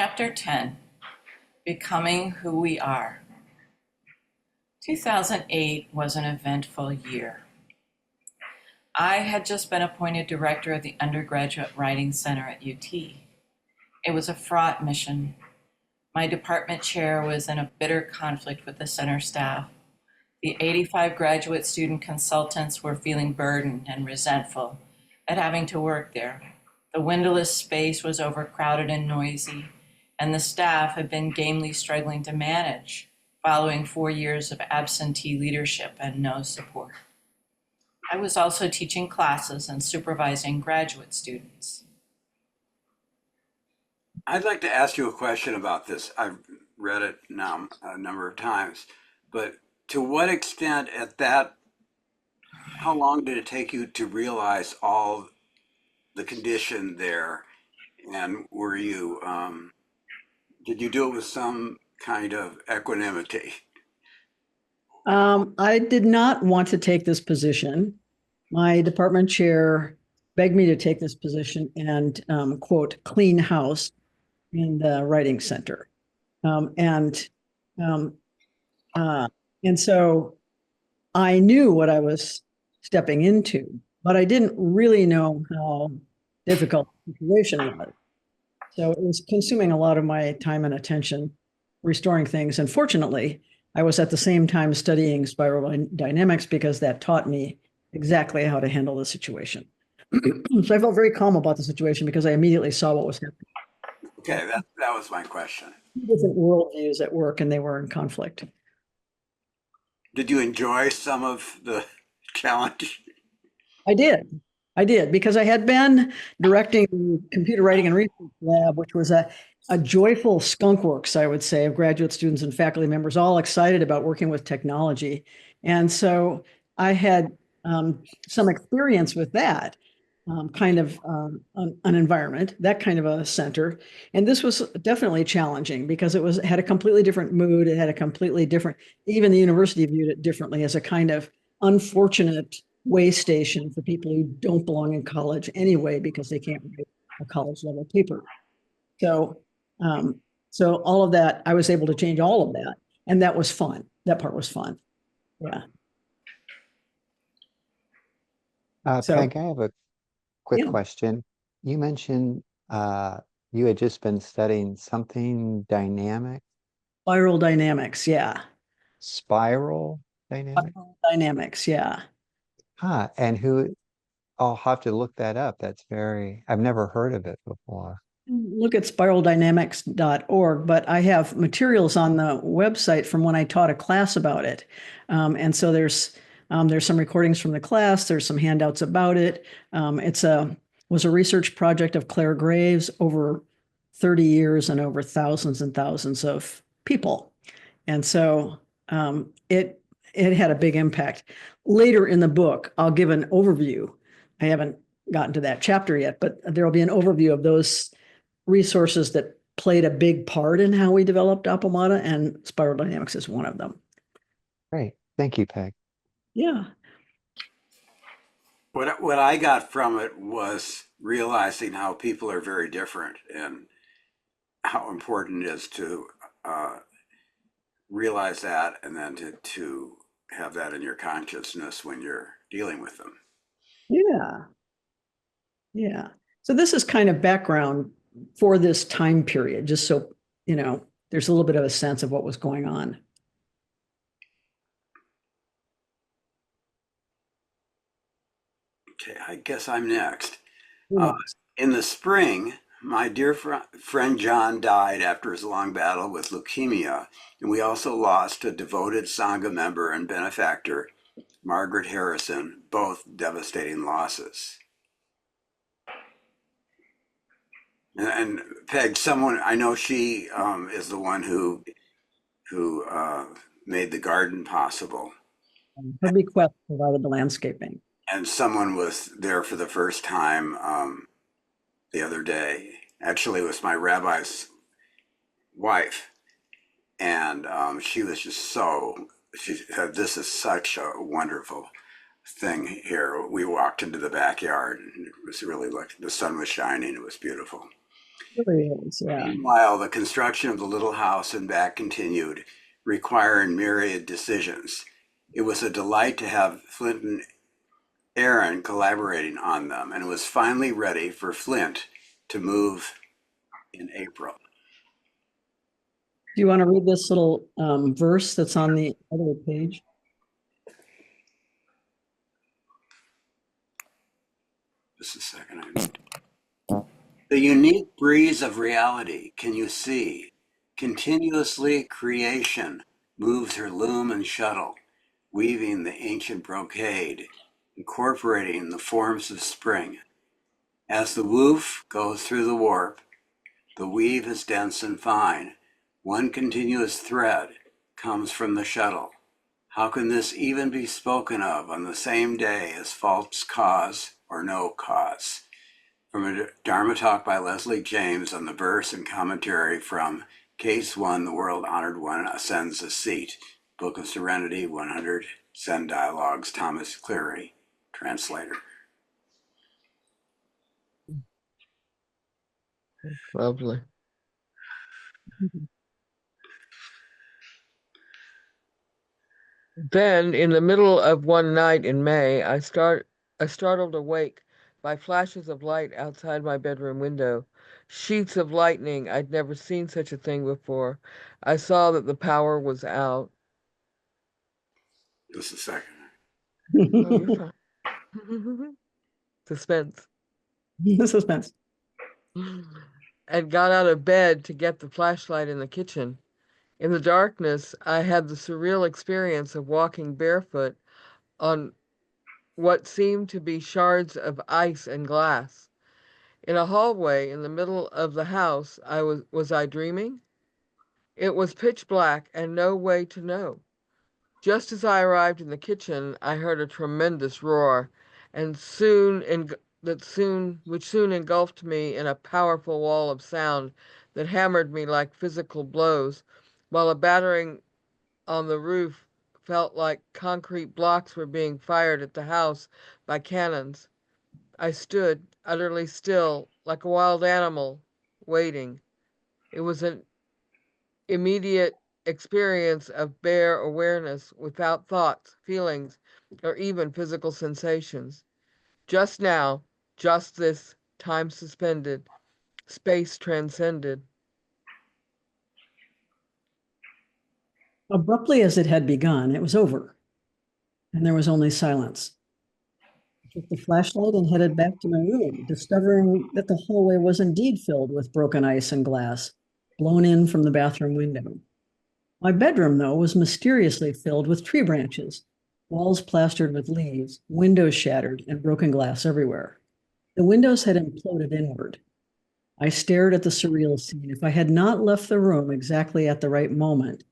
Chapter 10, Becoming Who We Are. 2008 was an eventful year. I had just been appointed director of the Undergraduate Writing Center at UT. It was a fraught mission. My department chair was in a bitter conflict with the center staff. The 85 graduate student consultants were feeling burdened and resentful at having to work there. The windowless space was overcrowded and noisy, and the staff had been gamely struggling to manage following 4 years of absentee leadership and no support. I was also teaching classes and supervising graduate students. I'd like to ask you a question about this. I've read it now a number of times, but to what extent how long did it take you to realize all the condition there? And did you do it with some kind of equanimity? I did not want to take this position. My department chair begged me to take this position and, quote, clean house in the writing center. And so I knew what I was stepping into, but I didn't really know how difficult the situation was. So it was consuming a lot of my time and attention, restoring things. And fortunately, I was at the same time studying spiral dynamics because that taught me exactly how to handle the situation. So I felt very calm about the situation because I immediately saw what was happening. Okay, that was my question. Different worldviews at work, and they were in conflict. Did you enjoy some of the challenge? I did, because I had been directing the computer writing and research lab, which was a joyful skunkworks, I would say, of graduate students and faculty members, all excited about working with technology. And so I had some experience with that kind of an environment, that kind of a center. And this was definitely challenging because it had a completely different mood. It had a completely different, even the university viewed it differently as a kind of unfortunate way station for people who don't belong in college anyway, because they can't write a college level paper. So all of that, I was able to change all of that. And that was fun. That part was fun. Yeah. Peg, I have a quick question. You mentioned you had just been studying something dynamic. Spiral dynamics, yeah. Spiral dynamics? Spiral dynamics, yeah. And I'll have to look that up. I've never heard of it before. Look at spiraldynamics.org, but I have materials on the website from when I taught a class about it. And so there's some recordings from the class. There's some handouts about it. Was a research project of Claire Graves over 30 years and over thousands and thousands of people. And so it had a big impact. Later in the book, I'll give an overview. I haven't gotten to that chapter yet, but there will be an overview of those resources that played a big part in how we developed Appamada, and spiral dynamics is one of them. Great. Thank you, Peg. Yeah. What I got from it was realizing how people are very different and how important it is to realize that and then to have that in your consciousness when you're dealing with them. Yeah. Yeah. So this is kind of background for this time period, just so, there's a little bit of a sense of what was going on. Okay, I guess I'm next. In the spring, my dear friend John died after his long battle with leukemia, and we also lost a devoted Sangha member and benefactor, Margaret Harrison, both devastating losses. And Peg, I know she is the one who made the garden possible. Her bequest provided the landscaping. And someone was there for the first time the other day. Actually, it was my rabbi's wife. And she was just she said, "This is such a wonderful thing here." We walked into the backyard and it was really like the sun was shining. It was beautiful. Really is, yeah. Meanwhile, the construction of the little house and back continued, requiring myriad decisions. It was a delight to have Flint and Aaron collaborating on them, and it was finally ready for Flint to move in April. Do you want to read this little verse that's on the other page? Just a second. I need The unique breeze of reality, can you see? Continuously creation moves her loom and shuttle, weaving the ancient brocade, incorporating the forms of spring. As the woof goes through the warp, the weave is dense and fine. One continuous thread comes from the shuttle. How can this even be spoken of on the same day as false cause or no cause? From a Dharma talk by Leslie James on the verse and commentary from Case 1, The World Honored One Ascends a Seat, Book of Serenity, 100 Zen Dialogues, Thomas Cleary, translator. Lovely. Then, in the middle of one night in May, I startled awake by flashes of light outside my bedroom window. Sheets of lightning. I'd never seen such a thing before. I saw that the power was out. Just a second. Oh, you're fine. Suspense. Suspense. And got out of bed to get the flashlight in the kitchen. In the darkness, I had the surreal experience of walking barefoot on what seemed to be shards of ice and glass. In a hallway in the middle of the house, was I dreaming? It was pitch black and no way to know. Just as I arrived in the kitchen, I heard a tremendous roar, and which soon engulfed me in a powerful wall of sound that hammered me like physical blows, while a battering on the roof felt like concrete blocks were being fired at the house by cannons. I stood utterly still, like a wild animal, waiting. It was an immediate experience of bare awareness without thoughts, feelings, or even physical sensations. Just now, just this, time suspended, space transcended. Abruptly as it had begun, it was over, and there was only silence. I took the flashlight and headed back to my room, discovering that the hallway was indeed filled with broken ice and glass, blown in from the bathroom window. My bedroom, though, was mysteriously filled with tree branches, walls plastered with leaves, windows shattered, and broken glass everywhere. The windows had imploded inward. I stared at the surreal scene. If I had not left the room exactly at the right moment,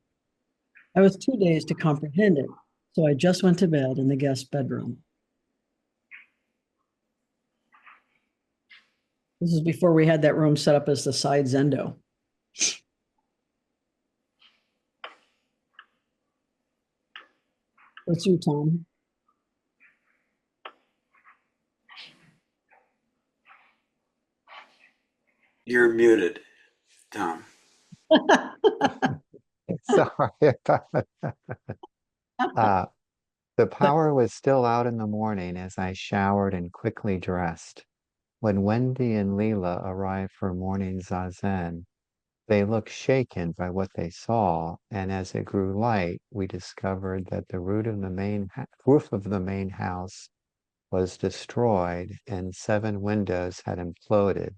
I was too dazed to comprehend it, so I just went to bed in the guest bedroom. This is before we had that room set up as the side Zendo. What's you, Tom? You're muted, Tom. Sorry about that. The power was still out in the morning as I showered and quickly dressed. When Wendy and Leela arrived for morning zazen, they looked shaken by what they saw, and as it grew light, we discovered that the roof of the main house was destroyed and 7 windows had imploded.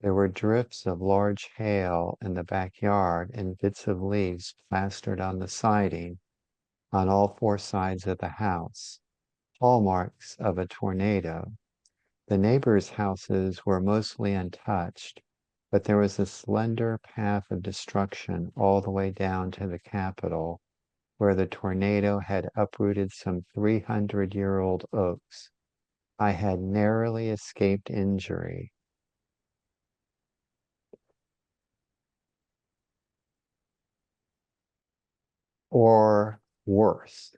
There were drifts of large hail in the backyard and bits of leaves plastered on the siding on all 4 sides of the house, hallmarks of a tornado. The neighbors' houses were mostly untouched, but there was a slender path of destruction all the way down to the Capitol, where the tornado had uprooted some 300-year-old oaks. I had narrowly escaped injury. Or worse.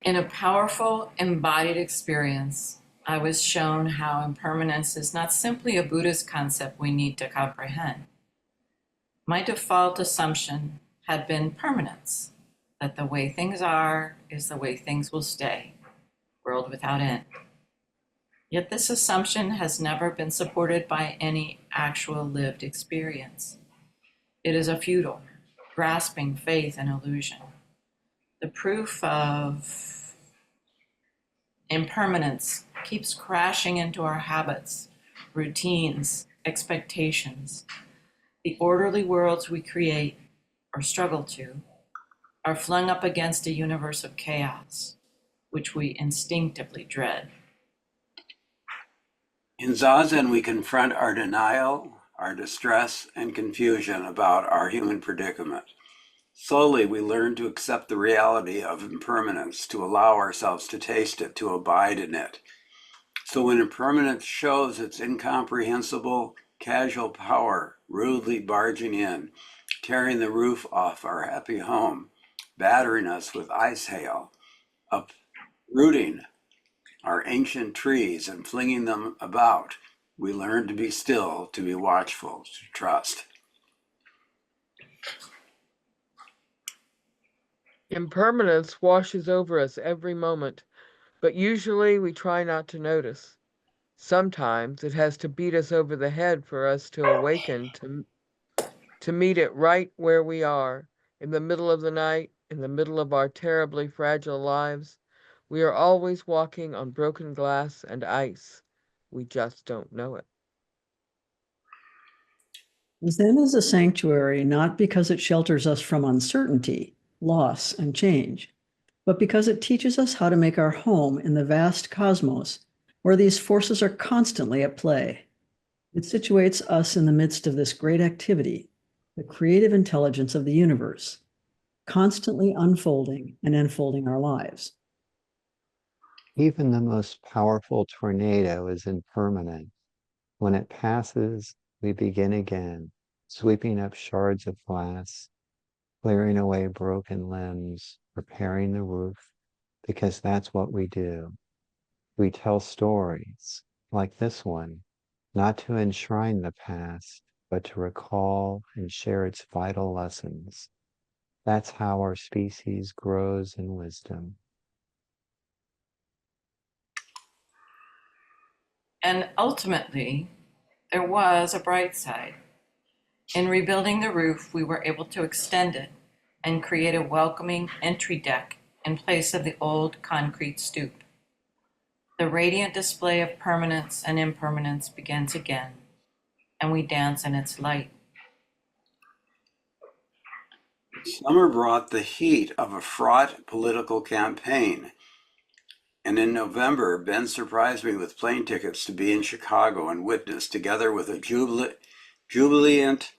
In a powerful embodied experience, I was shown how impermanence is not simply a Buddhist concept we need to comprehend. My default assumption had been permanence, that the way things are is the way things will stay, world without end. Yet this assumption has never been supported by any actual lived experience. It is a futile, grasping faith and illusion. The proof of impermanence keeps crashing into our habits, routines, expectations. The orderly worlds we create or struggle to are flung up against a universe of chaos, which we instinctively dread. In Zazen, we confront our denial, our distress, and confusion about our human predicament. Slowly, we learn to accept the reality of impermanence, to allow ourselves to taste it, to abide in it. So when impermanence shows its incomprehensible, casual power rudely barging in, tearing the roof off our happy home, battering us with ice hail, uprooting our ancient trees and flinging them about, we learn to be still, to be watchful, to trust. Impermanence washes over us every moment, but usually we try not to notice. Sometimes it has to beat us over the head for us to awaken to meet it right where we are, in the middle of the night, in the middle of our terribly fragile lives. We are always walking on broken glass and ice. We just don't know it. Zen is a sanctuary not because it shelters us from uncertainty, loss, and change, but because it teaches us how to make our home in the vast cosmos where these forces are constantly at play. It situates us in the midst of this great activity, the creative intelligence of the universe, constantly unfolding and enfolding our lives. Even the most powerful tornado is impermanent. When it passes, we begin again, sweeping up shards of glass, clearing away broken limbs, repairing the roof, because that's what we do. We tell stories, like this one, not to enshrine the past, but to recall and share its vital lessons. That's how our species grows in wisdom. And ultimately, there was a bright side. In rebuilding the roof, we were able to extend it and create a welcoming entry deck in place of the old concrete stoop. The radiant display of permanence and impermanence begins again, and we dance in its light. Summer brought the heat of a fraught political campaign. And in November, Ben surprised me with plane tickets to be in Chicago and witness, together with a jubilant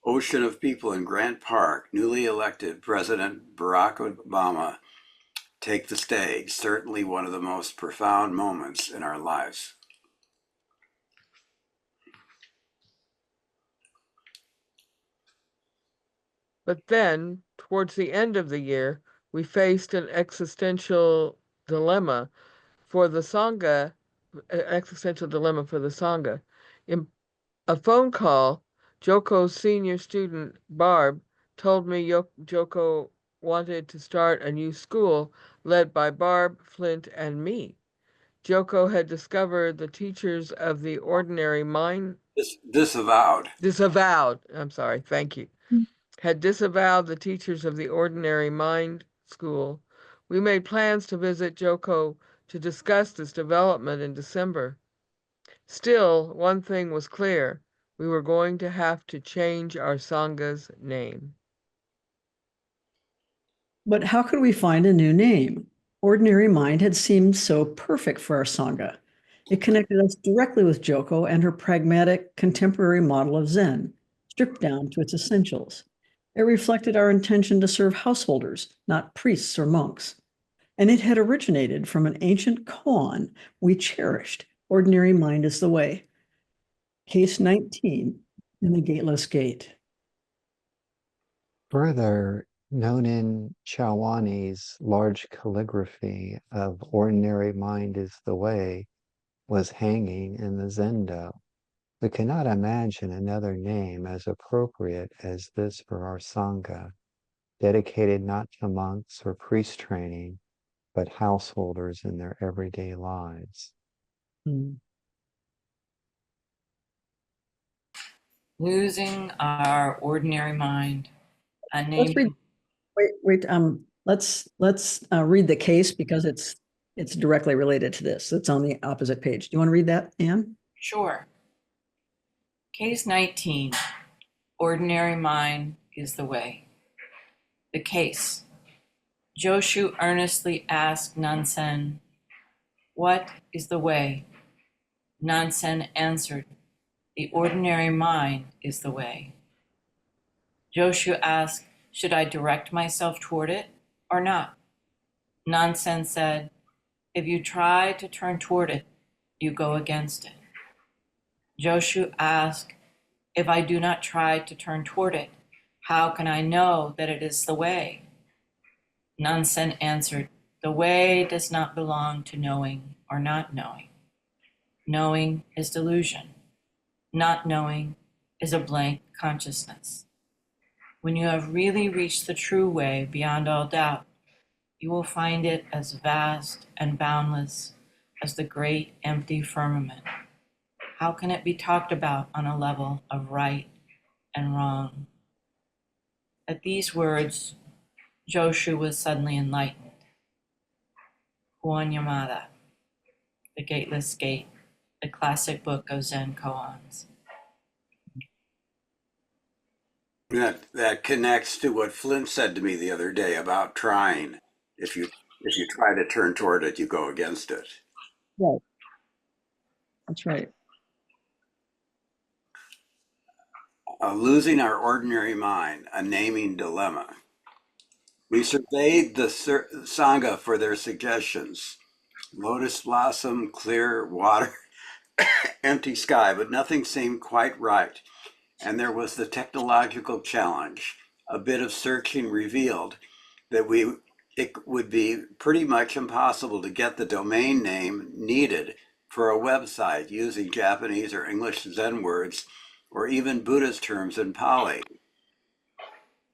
ocean of people in Grant Park, newly elected President Barack Obama take the stage, certainly one of the most profound moments in our lives. But then, towards the end of the year, we faced an dilemma for the existential dilemma for the Sangha. In a phone call, Joko's senior student, Barb, told me Joko wanted to start a new school led by Barb, Flint, and me. Joko had discovered the teachers of the ordinary mind, Disavowed. I'm sorry, thank you, had disavowed the teachers of the ordinary mind school. We made plans to visit Joko to discuss this development in December. Still, one thing was clear. We were going to have to change our Sangha's name. But how could we find a new name? Ordinary Mind had seemed so perfect for our Sangha. It connected us directly with Joko and her pragmatic contemporary model of Zen, stripped down to its essentials. It reflected our intention to serve householders, not priests or monks. And it had originated from an ancient koan we cherished. Ordinary mind is the way. Case 19 in the Gateless Gate. Further, Known in Chawani's large calligraphy of ordinary mind is the way, was hanging in the zendo. We cannot imagine another name as appropriate as this for our Sangha, dedicated not to monks or priest training, but householders in their everyday lives. Hmm. Losing our ordinary mind, a Let's read, name. wait, let's read the case because it's directly related to this. It's on the opposite page. Do you want to read that, Anne? Sure. Case 19, ordinary mind is the way. The case. Joshu earnestly asked Nansen, "What is the way?" Nansen answered, "The ordinary mind is the way." Joshu asked, "Should I direct myself toward it or not?" Nansen said, "If you try to turn toward it, you go against it." Joshu asked, "If I do not try to turn toward it, how can I know that it is the way?" Nansen answered, "The way does not belong to knowing or not knowing. Knowing is delusion. Not knowing is a blank consciousness. When you have really reached the true way beyond all doubt, you will find it as vast and boundless as the great empty firmament. How can it be talked about on a level of right and wrong?" At these words, Joshu was suddenly enlightened. Appamada, The Gateless Gate, the classic book of Zen koans. That connects to what Flint said to me the other day about trying. If you try to turn toward it, you go against it. Right. That's right. Losing our ordinary mind, a naming dilemma. We surveyed the Sangha for their suggestions. Lotus blossom, clear water, empty sky, but nothing seemed quite right. And there was the technological challenge. A bit of searching revealed that it would be pretty much impossible to get the domain name needed for a website using Japanese or English Zen words or even Buddhist terms in Pali.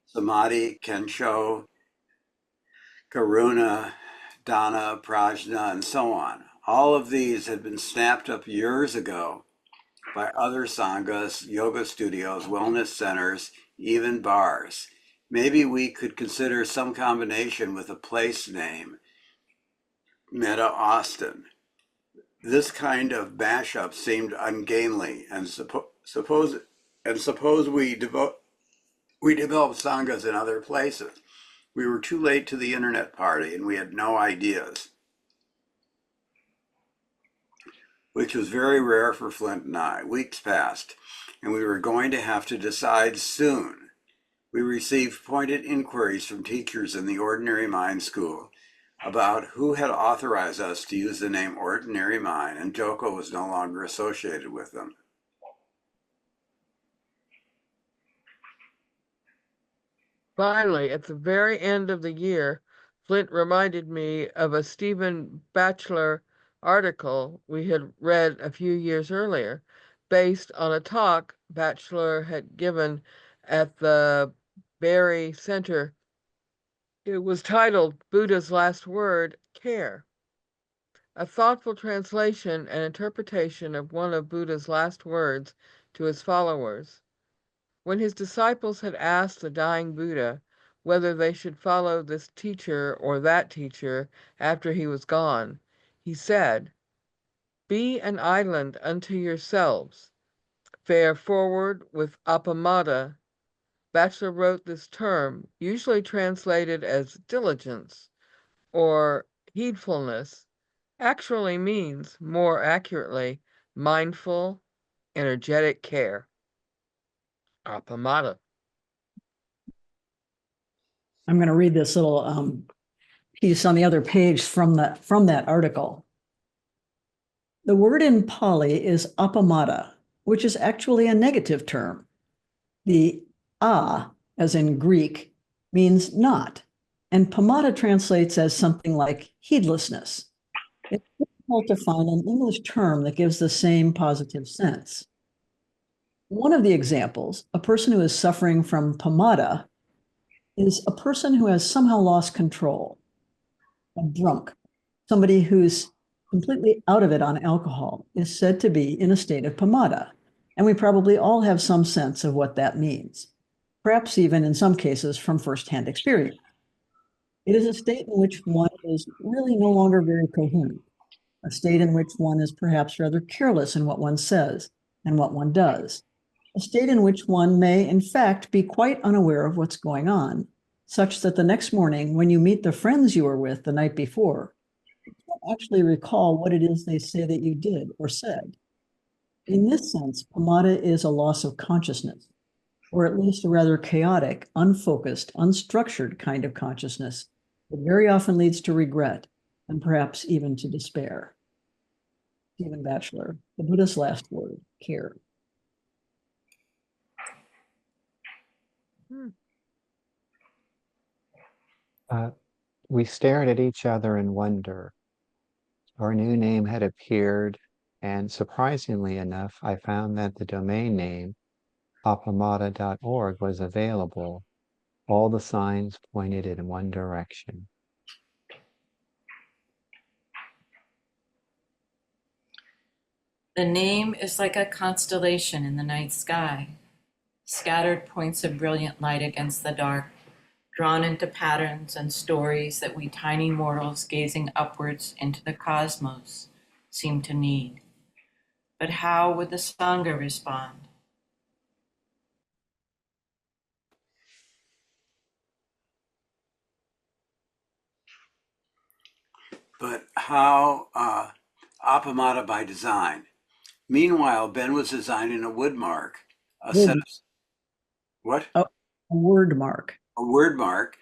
Samadhi, Kensho, Karuna, Dana, Prajna, and so on. All of these had been snapped up years ago by other sanghas, yoga studios, wellness centers, even bars. Maybe we could consider some combination with a place name, Meta Austin. This kind of mashup seemed ungainly, and suppose we developed sanghas in other places. We were too late to the internet party, and we had no ideas, which was very rare for Flint and I. Weeks passed, and we were going to have to decide soon. We received pointed inquiries from teachers in the Ordinary Mind School about who had authorized us to use the name Ordinary Mind, and Joko was no longer associated with them. Finally, at the very end of the year, Flint reminded me of a Stephen Batchelor article we had read a few years earlier, based on a talk Batchelor had given at the Barry Center. It was titled Buddha's Last Word, Care. A thoughtful translation and interpretation of one of Buddha's last words to his followers. When his disciples had asked the dying Buddha whether they should follow this teacher or that teacher after he was gone, he said, "Be an island unto yourselves. Fare forward with Appamada." Batchelor wrote this term, usually translated as diligence or heedfulness, actually means, more accurately, mindful, energetic care. Appamada. I'm going to read this little piece on the other page from that article. The word in Pali is appamada, which is actually a negative term. The a, as in Greek, means not, and Appamada translates as something like heedlessness. It's difficult to find an English term that gives the same positive sense. One of the examples, a person who is suffering from Appamada, is a person who has somehow lost control, a drunk, somebody who's completely out of it on alcohol is said to be in a state of Appamada. And we probably all have some sense of what that means, perhaps even in some cases from firsthand experience. It is a state in which one is really no longer very coherent, a state in which one is perhaps rather careless in what one says and what one does, a state in which one may, in fact, be quite unaware of what's going on, such that the next morning, when you meet the friends you were with the night before, you can't actually recall what it is they say that you did or said. In this sense, Appamada is a loss of consciousness, or at least a rather chaotic, unfocused, unstructured kind of consciousness that very often leads to regret and perhaps even to despair. Stephen Batchelor, the Buddha's last word, care. We stared at each other in wonder. Our new name had appeared, and surprisingly enough, I found that the domain name appamada.org was available. All the signs pointed in one direction. The name is like a constellation in the night sky, scattered points of brilliant light against the dark, drawn into patterns and stories that we tiny mortals gazing upwards into the cosmos seem to need. But how would the Sangha respond? But how Appamada by design? Meanwhile, Ben was designing a wood mark, a set of what? A word mark. A word mark,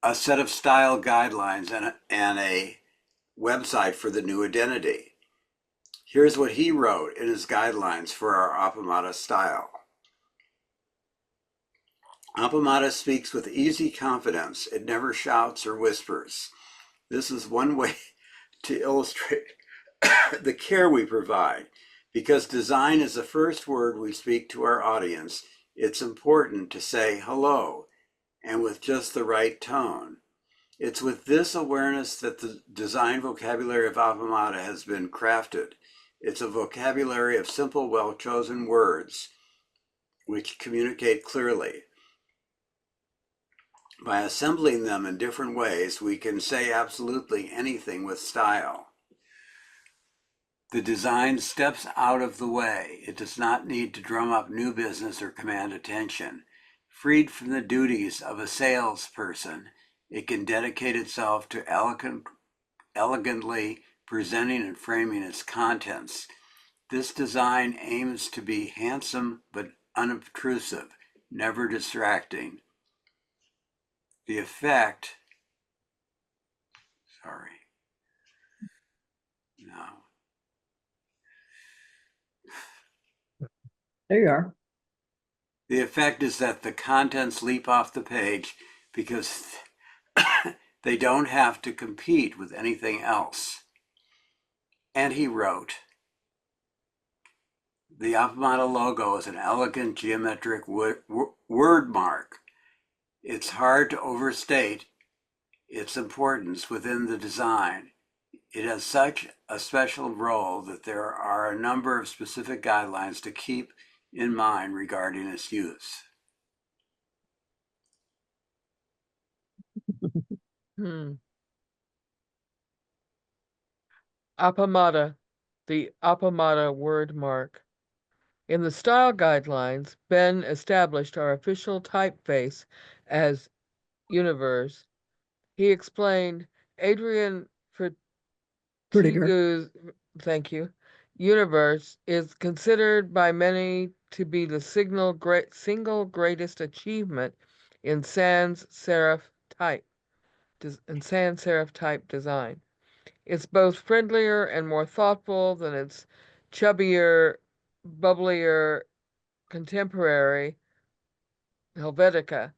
a set of style guidelines, and a website for the new identity. Here's what he wrote in his guidelines for our Appamada style. Appamada speaks with easy confidence. It never shouts or whispers. This is one way to illustrate the care we provide. Because design is the first word we speak to our audience, it's important to say hello and with just the right tone. It's with this awareness that the design vocabulary of Appamada has been crafted. It's a vocabulary of simple, well-chosen words which communicate clearly. By assembling them in different ways, we can say absolutely anything with style. The design steps out of the way. It does not need to drum up new business or command attention. Freed from the duties of a salesperson, it can dedicate itself to elegantly presenting and framing its contents. This design aims to be handsome but unobtrusive, never distracting. The effect, There you are. The effect is that the contents leap off the page because they don't have to compete with anything else. And he wrote, the Appamada logo is an elegant geometric word mark. It's hard to overstate its importance within the design. It has such a special role that there are a number of specific guidelines to keep in mind regarding its use. Appamada, the Appamada word mark. In the style guidelines, Ben established our official typeface as Universe. He explained Adrian Prettiger. Fatigu's, thank you, Universe is considered by many to be the single greatest achievement in sans serif type design. It's both friendlier and more thoughtful than its chubbier, bubblier contemporary Helvetica,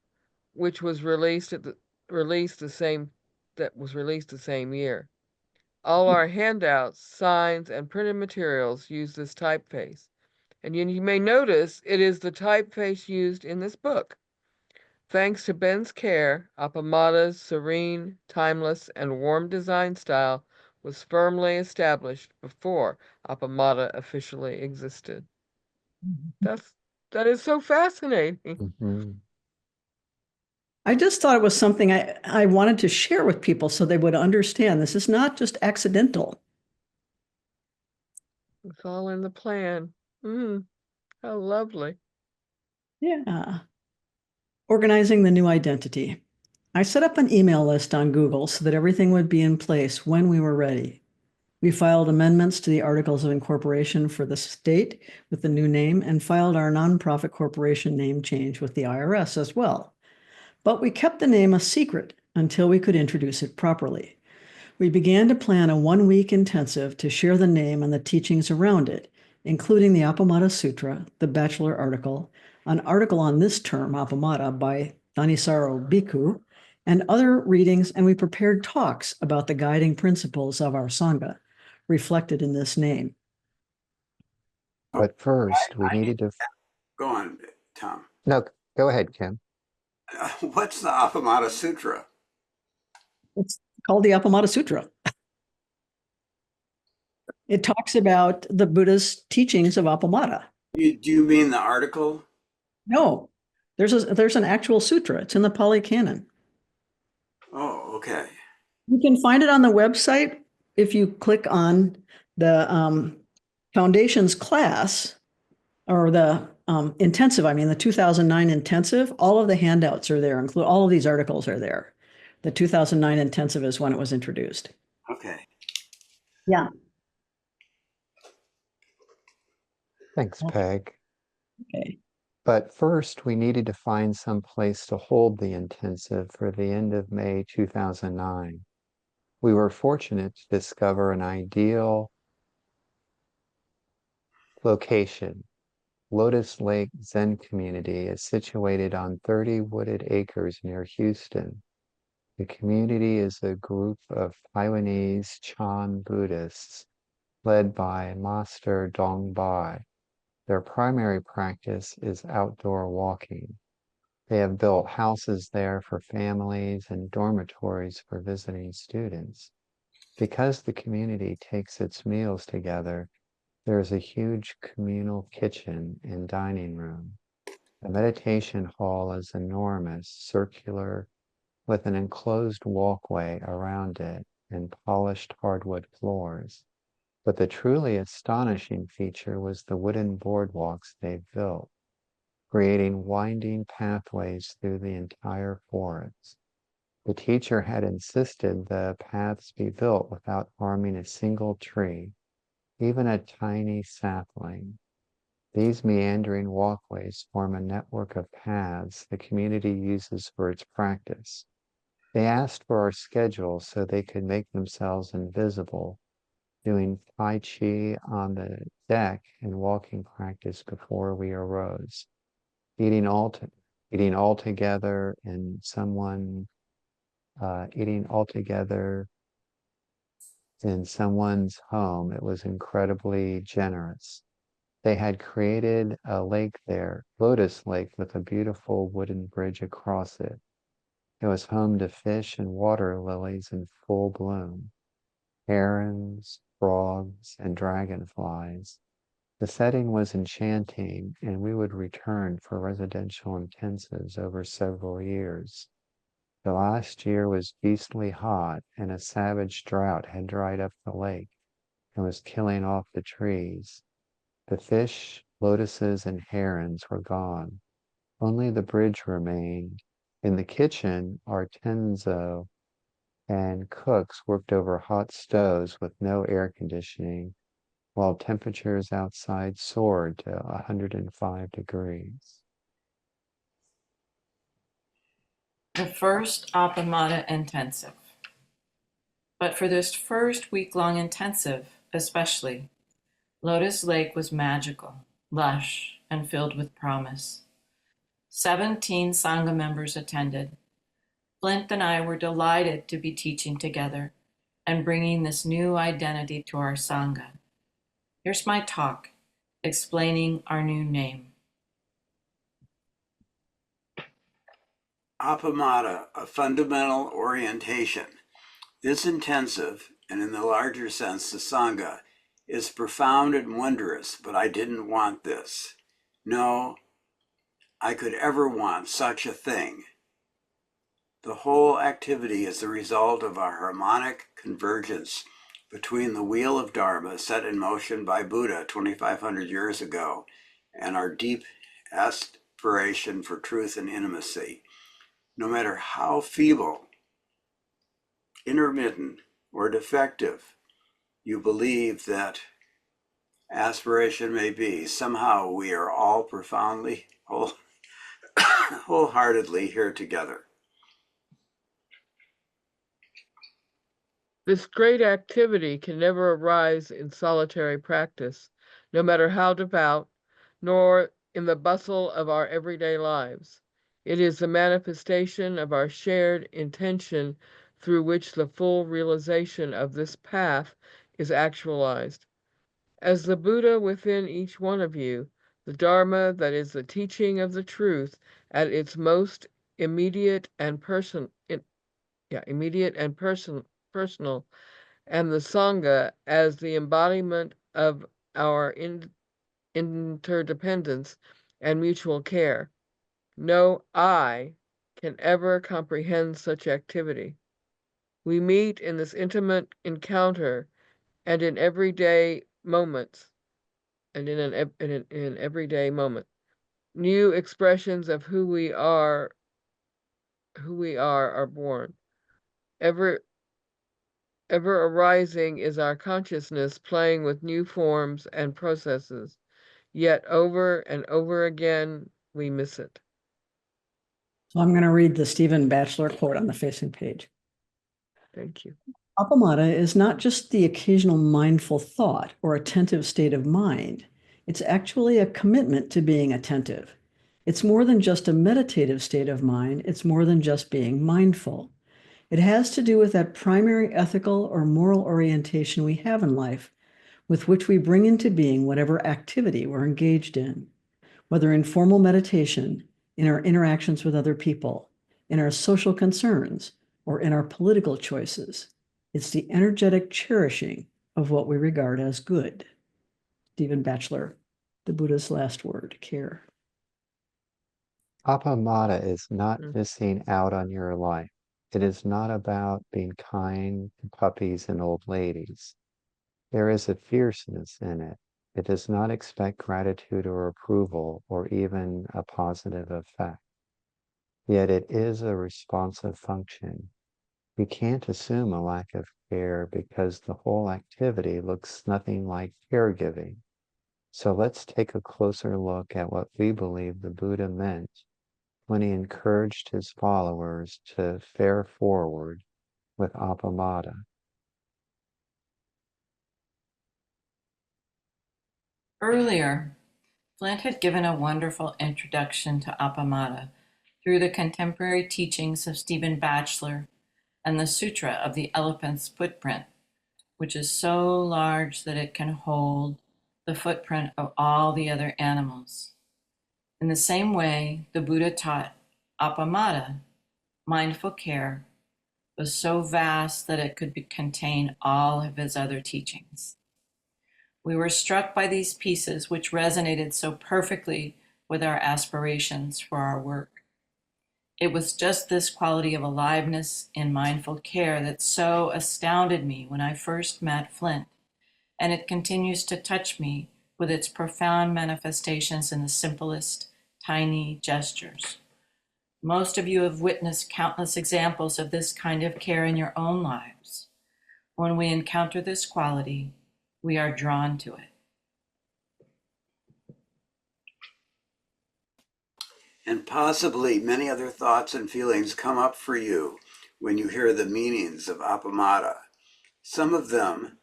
which was released the same year. All our handouts, signs, and printed materials use this typeface. And you may notice it is the typeface used in this book. Thanks to Ben's care, Appamada's serene, timeless, and warm design style was firmly established before Appamada officially existed. That is so fascinating. Hmm. I just thought it was something I wanted to share with people so they would understand this is not just accidental. It's all in the plan. How lovely. Yeah. Organizing the new identity. I set up an email list on Google so that everything would be in place when we were ready. We filed amendments to the Articles of Incorporation for the state with the new name and filed our nonprofit corporation name change with the IRS as well. But we kept the name a secret until we could introduce it properly. We began to plan a one-week intensive to share the name and the teachings around it, including the Appamada Sutra, the Bachelor article, an article on this term, Appamada, by Thanisaro Bhikkhu, and other readings, and we prepared talks about the guiding principles of our Sangha, reflected in this name. But first, we needed to. Go on, Tom. No, go ahead, Kim. What's the Appamada Sutra? It's called the Appamada Sutra. It talks about the Buddha's teachings of Appamada. Do you mean the article? No, there's an actual sutra. It's in the Pali Canon. Oh, okay. You can find it on the website if you click on the Foundations class or the intensive, the 2009 intensive. All of the handouts are there, include all of these articles are there. The 2009 intensive is when it was introduced. Okay. Yeah. Thanks, Peg. Okay. But first, we needed to find some place to hold the intensive for the end of May 2009. We were fortunate to discover an ideal location. Lotus Lake Zen Community is situated on 30 wooded acres near Houston. The community is a group of Taiwanese Chan Buddhists led by Master Dongbai. Their primary practice is outdoor walking. They have built houses there for families and dormitories for visiting students. Because the community takes its meals together, there is a huge communal kitchen and dining room. The meditation hall is enormous, circular, with an enclosed walkway around it and polished hardwood floors. But the truly astonishing feature was the wooden boardwalks they built, creating winding pathways through the entire forest. The teacher had insisted the paths be built without harming a single tree, even a tiny sapling. These meandering walkways form a network of paths the community uses for its practice. They asked for our schedule so they could make themselves invisible, doing Tai Chi on the deck and walking practice before we arose, eating all together in someone's home. It was incredibly generous. They had created a lake there, Lotus Lake, with a beautiful wooden bridge across it. It was home to fish and water lilies in full bloom, herons, frogs, and dragonflies. The setting was enchanting, and we would return for residential intensives over several years. The last year was beastly hot, and a savage drought had dried up the lake and was killing off the trees. The fish, lotuses, and herons were gone. Only the bridge remained. In the kitchen, our tenzo and cooks worked over hot stoves with no air conditioning, while temperatures outside soared to 105 degrees. The first Appamada intensive. But for this first week-long intensive, especially, Lotus Lake was magical, lush, and filled with promise. 17 Sangha members attended. Flint and I were delighted to be teaching together and bringing this new identity to our Sangha. Here's my talk explaining our new name. Appamada, a fundamental orientation. This intensive, and in the larger sense, the Sangha, is profound and wondrous, but I didn't want this. No, I could ever want such a thing. The whole activity is the result of a harmonic convergence between the wheel of Dharma set in motion by Buddha 2,500 years ago and our deep aspiration for truth and intimacy. No matter how feeble, intermittent, or defective you believe that aspiration may be, somehow we are all profoundly, wholeheartedly here together. This great activity can never arise in solitary practice, no matter how devout, nor in the bustle of our everyday lives. It is the manifestation of our shared intention through which the full realization of this path is actualized. As the Buddha within each one of you, the Dharma, that is the teaching of the truth at its most immediate and personal, and the Sangha as the embodiment of our interdependence and mutual care. No I can ever comprehend such activity. We meet in this intimate encounter and in everyday moments, in everyday moment, new expressions of who we are are born. Ever arising is our consciousness playing with new forms and processes, yet over and over again we miss it. So I'm going to read the Stephen Batchelor quote on the facing page. Thank you. Appamada is not just the occasional mindful thought or attentive state of mind. It's actually a commitment to being attentive. It's more than just a meditative state of mind. It's more than just being mindful. It has to do with that primary ethical or moral orientation we have in life, with which we bring into being whatever activity we're engaged in, whether in formal meditation, in our interactions with other people, in our social concerns, or in our political choices. It's the energetic cherishing of what we regard as good. Stephen Batchelor, The Buddha's Last Word, Care. Appamada is not missing out on your life. It is not about being kind to puppies and old ladies. There is a fierceness in it. It does not expect gratitude or approval or even a positive effect. Yet it is a responsive function. We can't assume a lack of care because the whole activity looks nothing like caregiving. So let's take a closer look at what we believe the Buddha meant when he encouraged his followers to fare forward with Appamada. Earlier, Flint had given a wonderful introduction to Appamada through the contemporary teachings of Stephen Batchelor and the Sutra of the Elephant's Footprint, which is so large that it can hold the footprint of all the other animals. In the same way, the Buddha taught Appamada, mindful care, was so vast that it could contain all of his other teachings. We were struck by these pieces, which resonated so perfectly with our aspirations for our work. It was just this quality of aliveness in mindful care that so astounded me when I first met Flint, and it continues to touch me with its profound manifestations in the simplest, tiny gestures. Most of you have witnessed countless examples of this kind of care in your own lives. When we encounter this quality, we are drawn to it. And possibly many other thoughts and feelings come up for you when you hear the meanings of Appamada. Some of them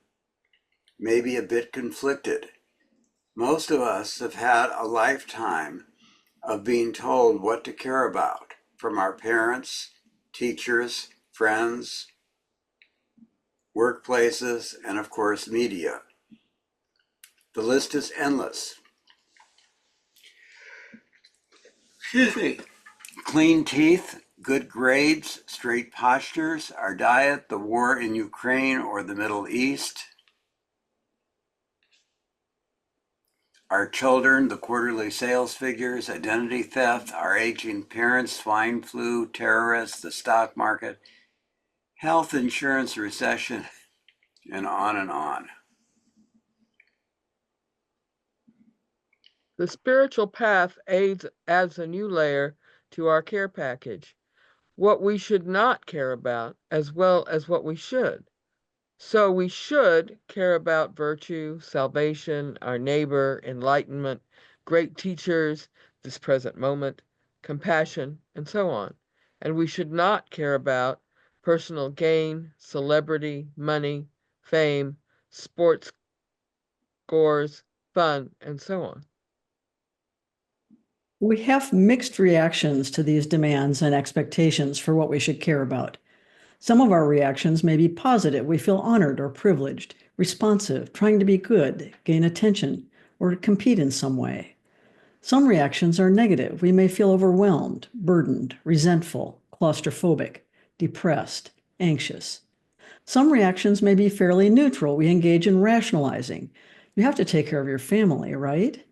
may be a bit conflicted. Most of us have had a lifetime of being told what to care about from our parents, teachers, friends, workplaces, and of course, media. The list is endless. Excuse me. Clean teeth, good grades, straight postures, our diet, the war in Ukraine or the Middle East, our children, the quarterly sales figures, identity theft, our aging parents, swine flu, terrorists, the stock market, health insurance, recession, and on and on. The spiritual path adds a new layer to our care package. What we should not care about, as well as what we should. So we should care about virtue, salvation, our neighbor, enlightenment, great teachers, this present moment, compassion, and so on. And we should not care about personal gain, celebrity, money, fame, sports scores, fun, and so on. We have mixed reactions to these demands and expectations for what we should care about. Some of our reactions may be positive. We feel honored or privileged, responsive, trying to be good, gain attention, or to compete in some way. Some reactions are negative. We may feel overwhelmed, burdened, resentful, claustrophobic, depressed, anxious. Some reactions may be fairly neutral. We engage in rationalizing. You have to take care of your family, right?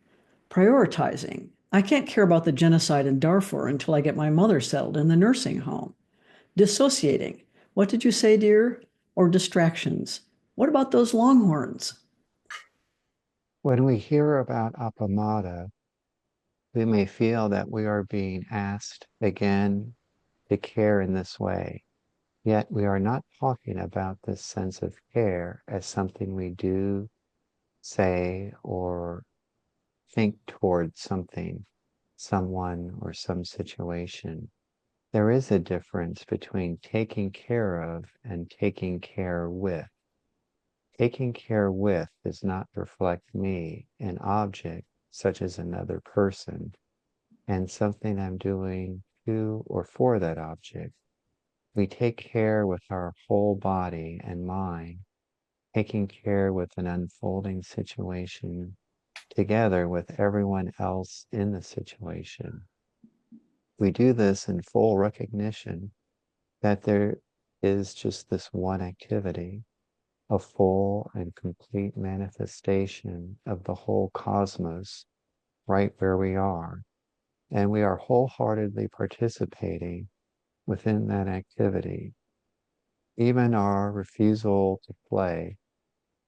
Prioritizing. I can't care about the genocide in Darfur until I get my mother settled in the nursing home. Dissociating. What did you say, dear? Or distractions. What about those longhorns? When we hear about Appamada, we may feel that we are being asked again to care in this way. Yet we are not talking about this sense of care as something we do, say, or think towards something, someone, or some situation. There is a difference between taking care of and taking care with. Taking care with does not reflect me, an object such as another person, and something I'm doing to or for that object. We take care with our whole body and mind, taking care with an unfolding situation together with everyone else in the situation. We do this in full recognition that there is just this one activity, a full and complete manifestation of the whole cosmos right where we are. And we are wholeheartedly participating within that activity. Even our refusal to play,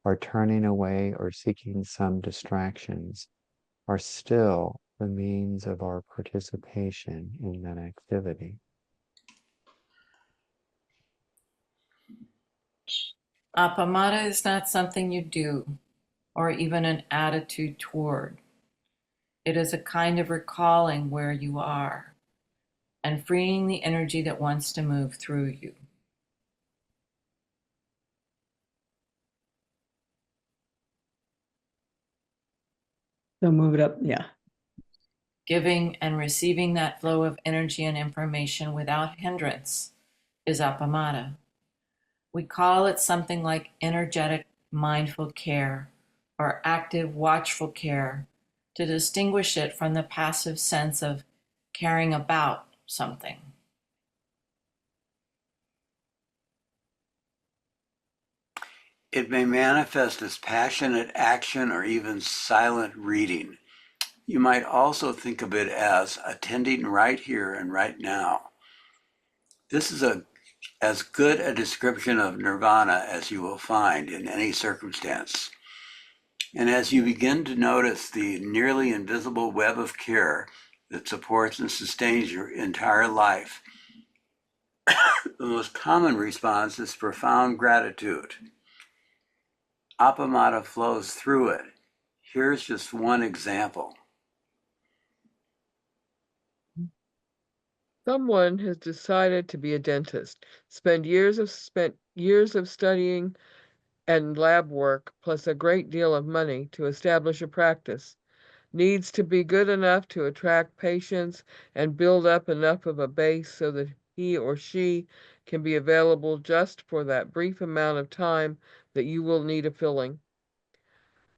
our turning away or seeking some distractions are still the means of our participation in that activity. Appamada is not something you do or even an attitude toward. It is a kind of recalling where you are and freeing the energy that wants to move through you. So move it up. Yeah. Giving and receiving that flow of energy and information without hindrance is Appamada. We call it something like energetic mindful care or active watchful care to distinguish it from the passive sense of caring about something. It may manifest as passionate action or even silent reading. You might also think of it as attending right here and right now. This is as good a description of nirvana as you will find in any circumstance. And as you begin to notice the nearly invisible web of care that supports and sustains your entire life, the most common response is profound gratitude. Appamada flows through it. Here's just one example. Someone has decided to be a dentist, spent years of studying and lab work, plus a great deal of money to establish a practice. needs to be good enough to attract patients and build up enough of a base so that he or she can be available just for that brief amount of time that you will need a filling.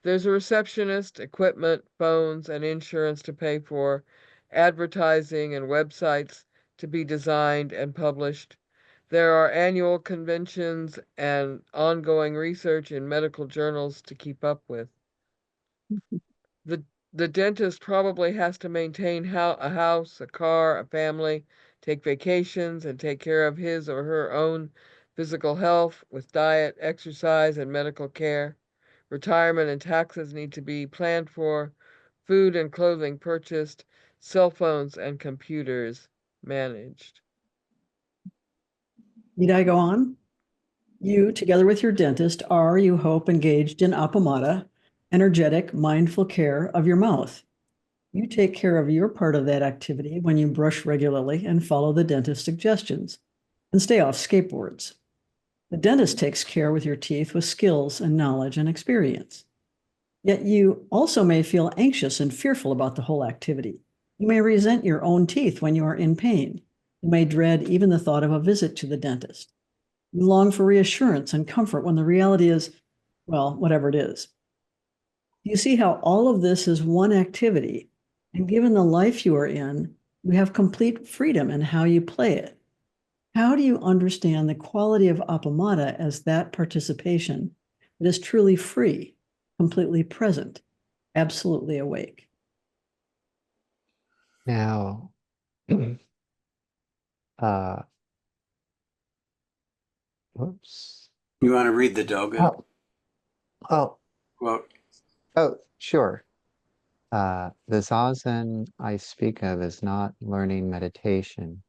There's a receptionist, equipment, phones, and insurance to pay for, advertising and websites to be designed and published. There are annual conventions and ongoing research in medical journals to keep up with. The the dentist probably has to maintain a house, a car, a family, take vacations, and take care of his or her own physical health with diet, exercise, and medical care. Retirement and taxes need to be planned for, food and clothing purchased, cell phones and computers managed. Need I go on? You, together with your dentist, are, you hope, engaged in Appamada, energetic, mindful care of your mouth. You take care of your part of that activity when you brush regularly and follow the dentist's suggestions and stay off skateboards. The dentist takes care with your teeth with skills and knowledge and experience. Yet you also may feel anxious and fearful about the whole activity. You may resent your own teeth when you are in pain. You may dread even the thought of a visit to the dentist. You long for reassurance and comfort when the reality is, well, whatever it is. You see how all of this is one activity, and given the life you are in, you have complete freedom in how you play it. How do you understand the quality of Appamada as that participation that is truly free, completely present, absolutely awake? Now, uh, whoops. You want to read the Dogen Oh, oh, quote? oh, sure. The Zazen I speak of is not learning meditation.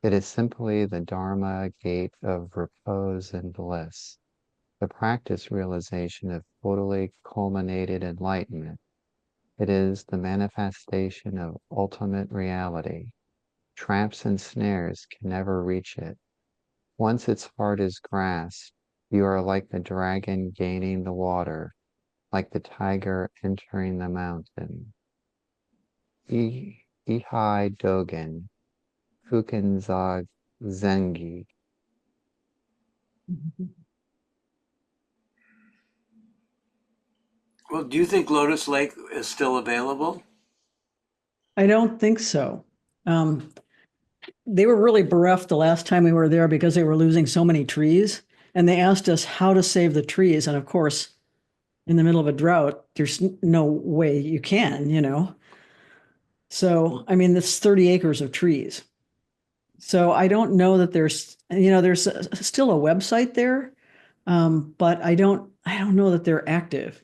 It is simply the Dharma gate of repose and bliss, the practice realization of totally culminated enlightenment. It is the manifestation of ultimate reality. Traps and snares can never reach it. Once its heart is grasped, you are like the dragon gaining the water, like the tiger entering the mountain. Ihai Dogen, Fukenzag Zengi. Well, do you think Lotus Lake is still available? I don't think so. They were really bereft the last time we were there because they were losing so many trees. And they asked us how to save the trees. And of course, in the middle of a drought, there's no way you can, you know. So, I mean, that's 30 acres of trees. So I don't know that there's, you know, there's still a website there, but I don't know that they're active.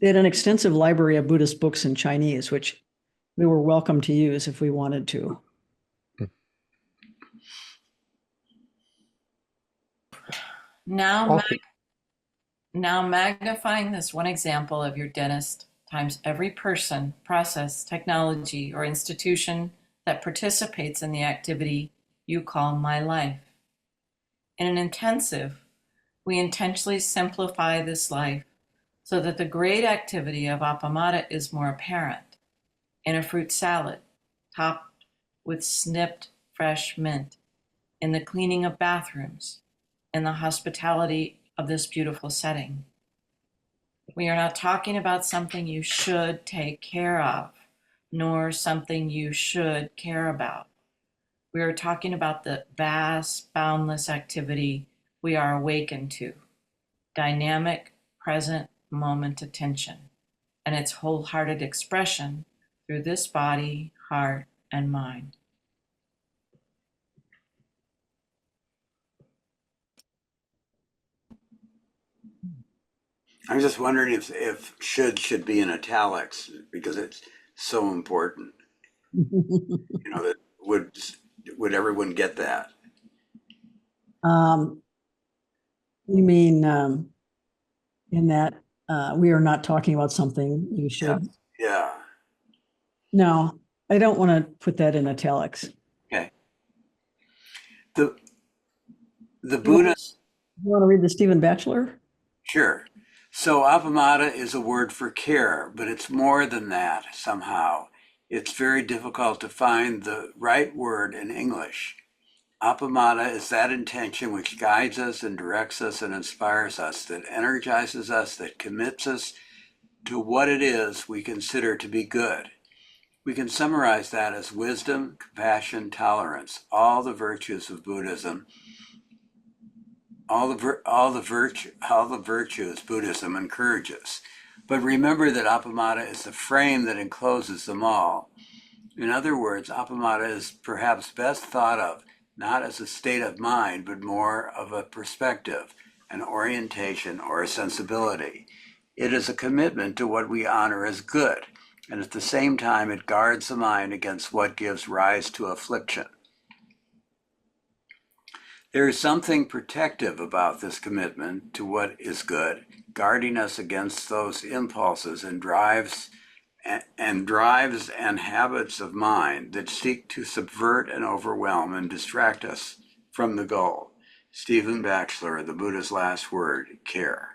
They had an extensive library of Buddhist books in Chinese, which we were welcome to use if we wanted to. Now, Okay. now magnifying this one example of your dentist times every person, process, technology, or institution that participates in the activity you call my life. In an intensive, we intentionally simplify this life so that the great activity of Appamada is more apparent. In a fruit salad, topped with snipped fresh mint, in the cleaning of bathrooms, in the hospitality of this beautiful setting. We are not talking about something you should take care of, nor something you should care about. We are talking about the vast, boundless activity we are awakened to, dynamic, present moment attention, and its wholehearted expression through this body, heart, and mind. I'm just wondering if should be in italics because it's so important. You know, that would everyone get that? You mean in that we are not talking about something you should? Yeah. No, I don't want to put that in italics. Okay. The Buddha. You want to read the Stephen Batchelor? Sure. So Appamada is a word for care, but it's more than that somehow. It's very difficult to find the right word in English. Appamada is that intention which guides us and directs us and inspires us, that energizes us, that commits us to what it is we consider to be good. We can summarize that as wisdom, compassion, tolerance, all the virtues of Buddhism, all the virtues Buddhism encourages. But remember that Appamada is the frame that encloses them all. In other words, Appamada is perhaps best thought of not as a state of mind, but more of a perspective, an orientation, or a sensibility. It is a commitment to what we honor as good, and at the same time, it guards the mind against what gives rise to affliction. There is something protective about this commitment to what is good, guarding us against those impulses and drives and habits of mind that seek to subvert and overwhelm and distract us from the goal. Stephen Batchelor, The Buddha's Last Word, Care.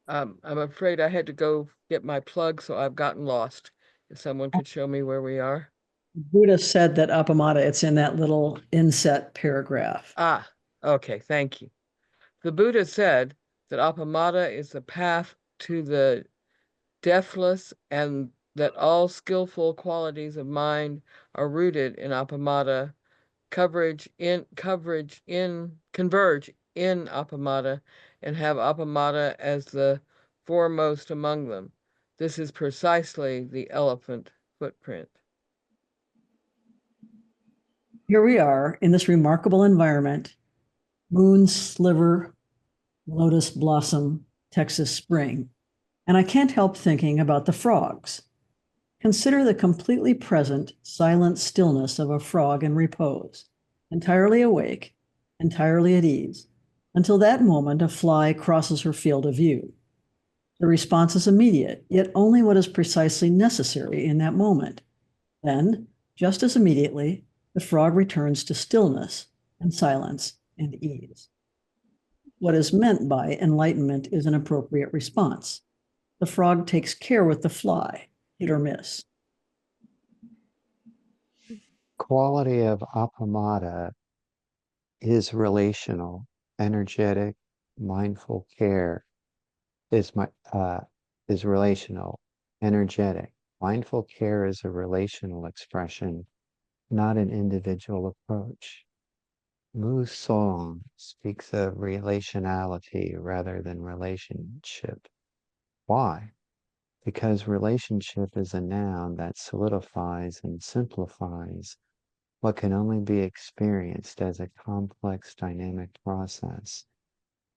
I'm afraid I had to go get my plug, so I've gotten lost. If someone could show me where we are. Buddha said that Appamada, it's in that little inset paragraph. Ah, okay, thank you. The Buddha said that Appamada is the path to the deathless and that all skillful qualities of mind are rooted in Appamada, converge in Appamada and have Appamada as the foremost among them. This is precisely the elephant footprint. Here we are in this remarkable environment, moon sliver, lotus blossom, Texas spring. And I can't help thinking about the frogs. Consider the completely present, silent stillness of a frog in repose, entirely awake, entirely at ease, until that moment a fly crosses her field of view. The response is immediate, yet only what is precisely necessary in that moment. Then, just as immediately, the frog returns to stillness and silence and ease. What is meant by enlightenment is an appropriate response. The frog takes care with the fly, hit or miss. Quality of Appamada is relational, energetic, mindful care is relational, energetic. Mindful care is a relational expression, not an individual approach. Mu Song speaks of relationality rather than relationship. Why? Because relationship is a noun that solidifies and simplifies what can only be experienced as a complex dynamic process,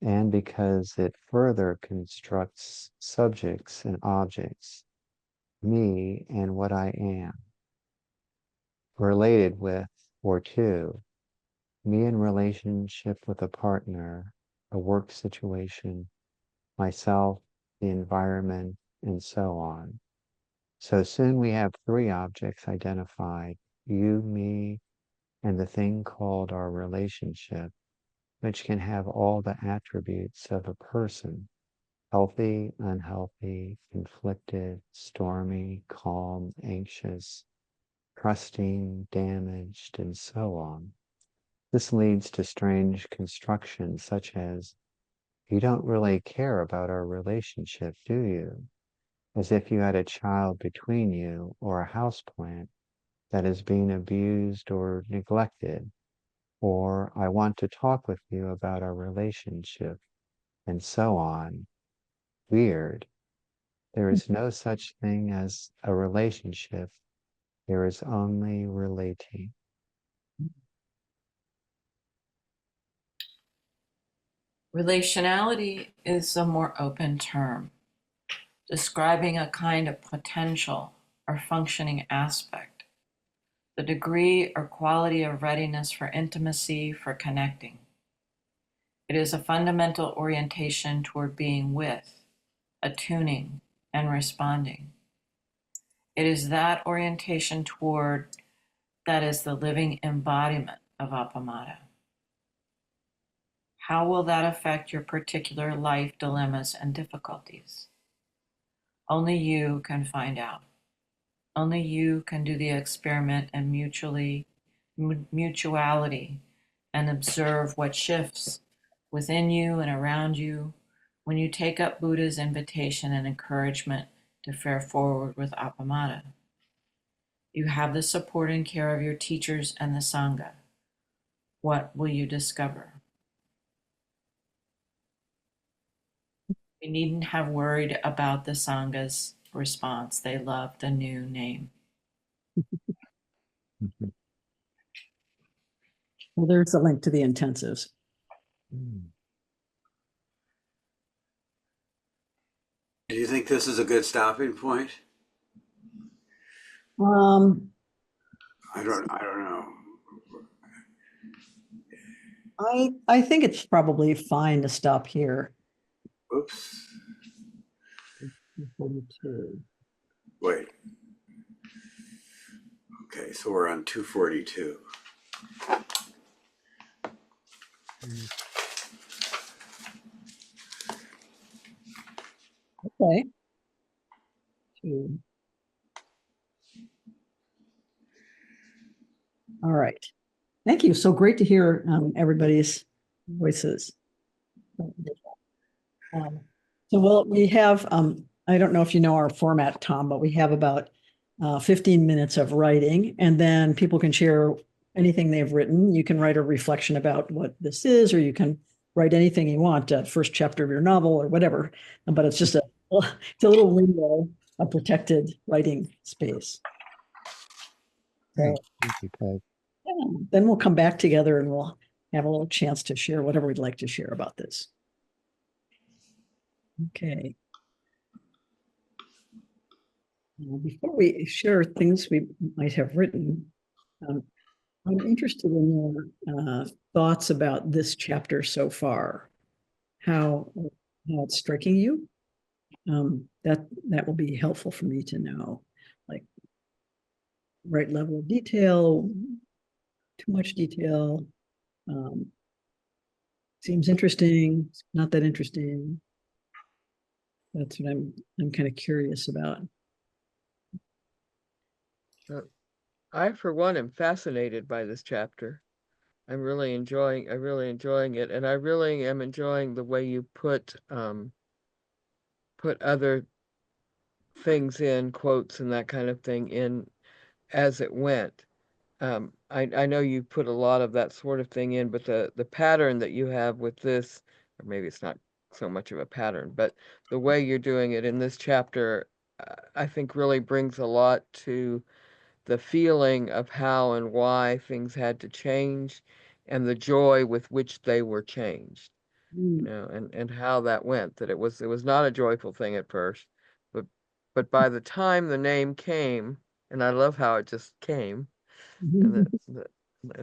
and because it further constructs subjects and objects, me and what I am, related with or to, me in relationship with a partner, a work situation, myself, the environment, and so on. So soon we have three objects identified, you, me, and the thing called our relationship, which can have all the attributes of a person, healthy, unhealthy, conflicted, stormy, calm, anxious, trusting, damaged, and so on. This leads to strange constructions such as, you don't really care about our relationship, do you? As if you had a child between you or a houseplant that is being abused or neglected, or I want to talk with you about our relationship, and so on. Weird. There is no such thing as a relationship. There is only relating. Relationality is a more open term, describing a kind of potential or functioning aspect, the degree or quality of readiness for intimacy, for connecting. It is a fundamental orientation toward being with, attuning, and responding. It is that orientation toward that is the living embodiment of Appamada. How will that affect your particular life dilemmas and difficulties? Only you can find out. Only you can do the experiment and mutuality and observe what shifts within you and around you when you take up Buddha's invitation and encouragement to fare forward with Appamada. You have the support and care of your teachers and the Sangha. What will you discover? You needn't have worried about the Sangha's response. They love the new name. Well, there's a link to the intensives. Do you think this is a good stopping point? Um, I don't know. I think it's probably fine to stop here. Oops. 42. Wait. Okay, so we're on 242. Okay. Two. All right. Thank you. So great to hear everybody's voices. We have, I don't know if you know our format, Tom, but we have about 15 minutes of writing, and then people can share anything they've written. You can write a reflection about what this is, or you can write anything you want, first chapter of your novel or whatever. But it's just it's a little window, a protected writing space. Great. Thank you, Peg. Yeah, then we'll come back together and we'll have a little chance to share whatever we'd like to share about this. Okay. Before we share things we might have written, I'm interested in your thoughts about this chapter so far. How it's striking you. That will be helpful for me to know, like right level of detail, too much detail. Seems interesting, not that interesting. That's what I'm kind of curious about. I, for one, am fascinated by this chapter. I'm really enjoying it, and I really am enjoying the way you put other things in, quotes and that kind of thing in as it went. I know you put a lot of that sort of thing in, but the pattern that you have with this, or maybe it's not so much of a pattern, but the way you're doing it in this chapter, I think really brings a lot to the feeling of how and why things had to change and the joy with which they were changed, you know, and how that went, that it was not a joyful thing at first, but by the time the name came, and I love how it just came, and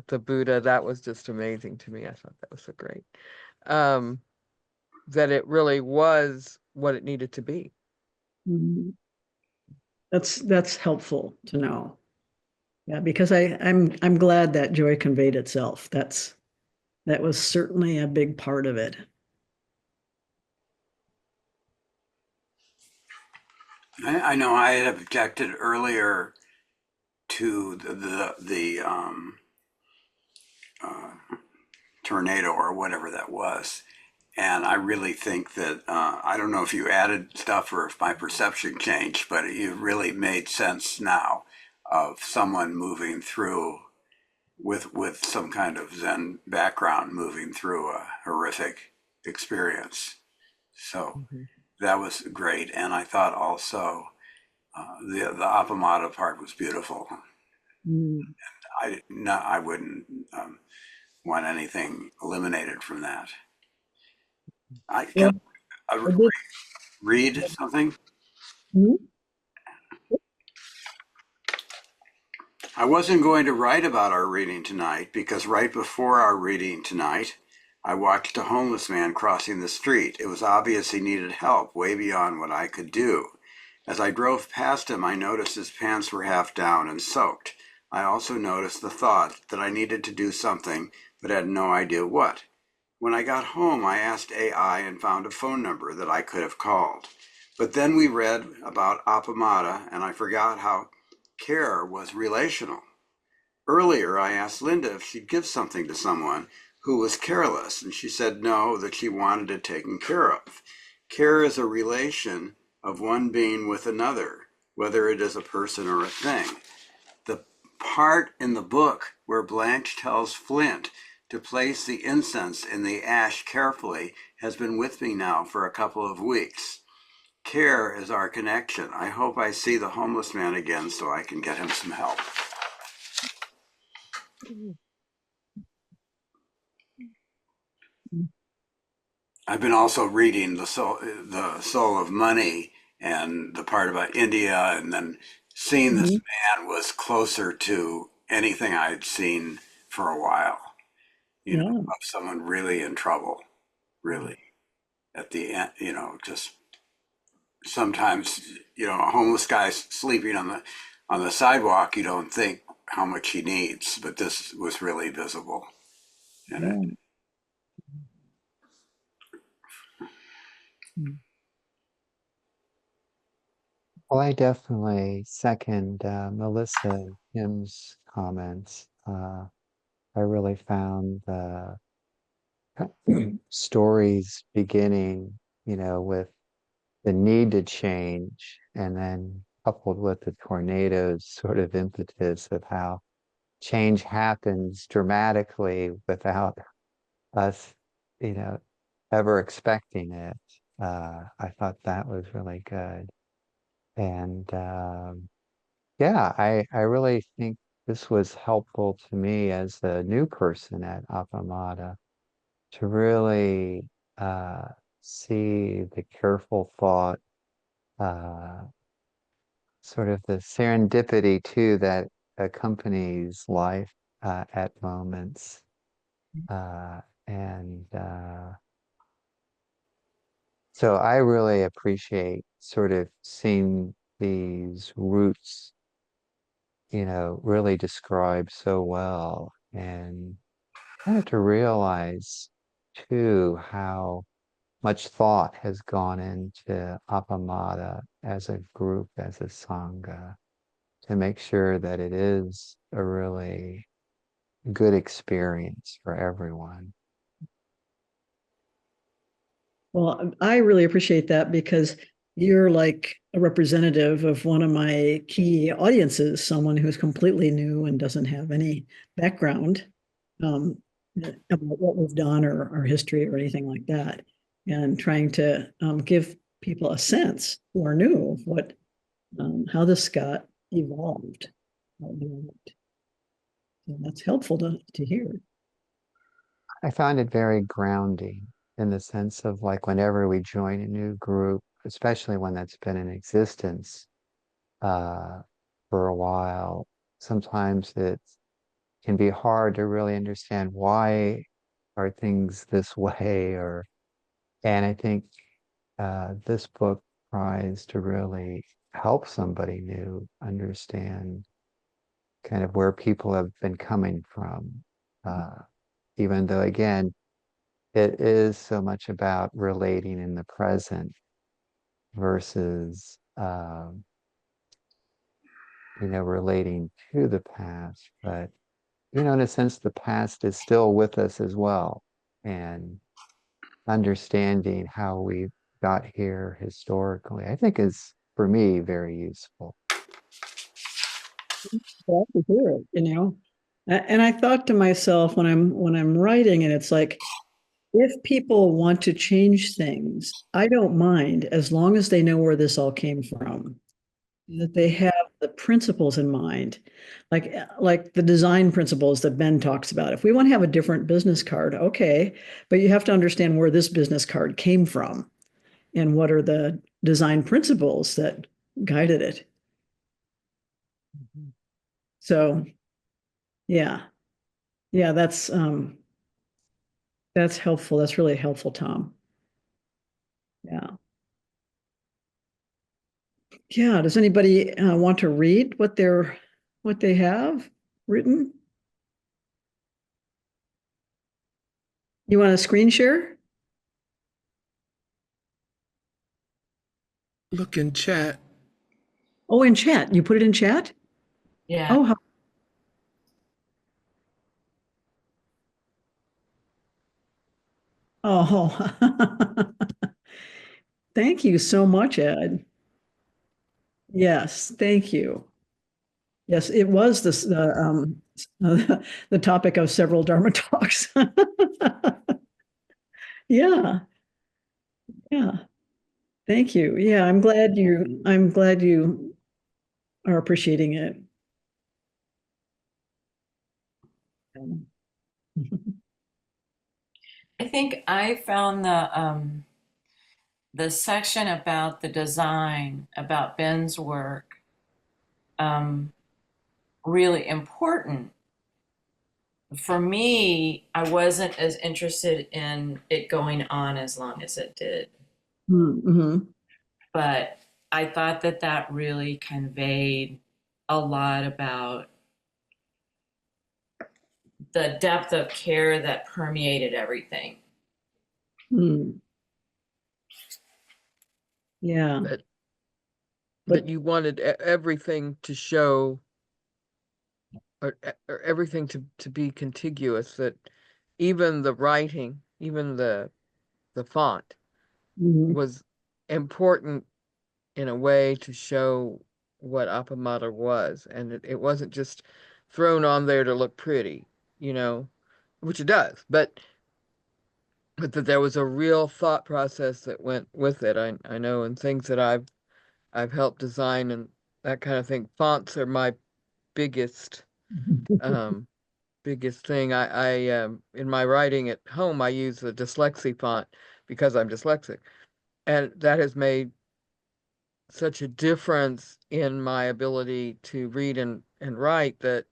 the Buddha, that was just amazing to me. I thought that was so great. That it really was what it needed to be. That's helpful to know. Yeah, because I'm glad that joy conveyed itself. That was certainly a big part of it. I know I had objected earlier to the tornado or whatever that was. And I really think that, I don't know if you added stuff or if my perception changed, but it really made sense now of someone moving through with some kind of Zen background, moving through a horrific experience. So that was great. And I thought also the Appamada part was beautiful. I wouldn't want anything eliminated from that. I can read something. I wasn't going to write about our reading tonight because right before our reading tonight, I watched a homeless man crossing the street. It was obvious he needed help, way beyond what I could do. As I drove past him, I noticed his pants were half down and soaked. I also noticed the thought that I needed to do something, but had no idea what. When I got home, I asked AI and found a phone number that I could have called. But then we read about Appamada, and I forgot how care was relational. Earlier, I asked Linda if she'd give something to someone who was careless, and she said no, that she wanted it taken care of. Care is a relation of one being with another, whether it is a person or a thing. The part in the book where Blanche tells Flint to place the incense in the ash carefully has been with me now for a couple of weeks. Care is our connection. I hope I see the homeless man again so I can get him some help. I've been also reading the Soul of Money and the part about India, and then seeing this man was closer to anything I'd seen for a while. You know, Yeah. of someone really in trouble, really at the end. You know, just sometimes a homeless guy sleeping on the sidewalk. You don't think how much he needs, but this was really visible in it. Yeah. Well, I definitely second Melissa Kim's comments. I really found the stories beginning, with the need to change, and then coupled with the tornadoes sort of impetus of how change happens dramatically without us, you know, ever expecting it. I thought that was really good. And yeah, I really think this was helpful to me as a new person at Appamada to really uh, see the careful thought, uh, sort of the serendipity too that accompanies life at moments. And so I really appreciate sort of seeing these roots, really described so well, and kind of to realize too how much thought has gone into Appamada as a group, as a Sangha, to make sure that it is a really good experience for everyone. Well, I really appreciate that because you're like a representative of one of my key audiences, someone who's completely new and doesn't have any background um, about what we've done or our history or anything like that, and trying to give people a sense who are new of what how this got evolved. And that's helpful to hear. I found it very grounding in the sense of like whenever we join a new group, especially one that's been in existence uh, for a while, sometimes it can be hard to really understand why are things this way, and I think this book tries to really help somebody new understand kind of where people have been coming from, uh, even though again it is so much about relating in the present versus relating to the past. But in a sense the past is still with us as well, and understanding how we got here historically, I think is for me very useful. Glad to hear it, And I thought to myself when I'm writing, and it's like, if people want to change things, I don't mind as long as they know where this all came from, that they have the principles in mind, like the design principles that Ben talks about. If we want to have a different business card, okay, but you have to understand where this business card came from and what are the design principles that guided it. So yeah, yeah, that's helpful. That's really helpful, Tom. Yeah. Yeah. Does anybody want to read what they have written? You want to screen share? Look in chat. Oh, in chat. You put it in chat? Yeah. Oh, oh. Thank you so much, Ed. Yes, thank you. Yes, it was this the topic of several Dharma talks. Yeah, yeah. Thank you. Yeah, I'm glad you are appreciating it. I think I found the section about the design, about Ben's work, um, really important. For me, I wasn't as interested in it going on as long as it did, Mm-hmm. but I thought that that really conveyed a lot about the depth of care that permeated everything. Mm. Yeah, That but you wanted everything to show, or everything to be contiguous, that even the writing, even the font mhm. was important in a way to show what Appamada was. And it wasn't just thrown on there to look pretty, you know, which it does, but that there was a real thought process that went with it. I know in things that I've helped design and that kind of thing, fonts are my biggest um biggest thing. I in my writing at home I use the dyslexia font because I'm dyslexic. And that has made such a difference in my ability to read and write that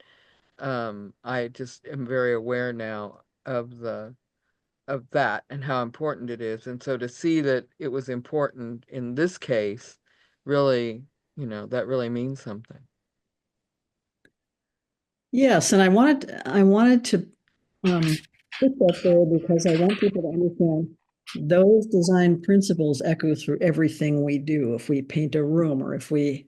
I just am very aware now of that and how important it is. And so to see that it was important in this case, really, that really means something. Yes, and I wanted to put that there because I want people to understand those design principles echo through everything we do. If we paint a room, or if we,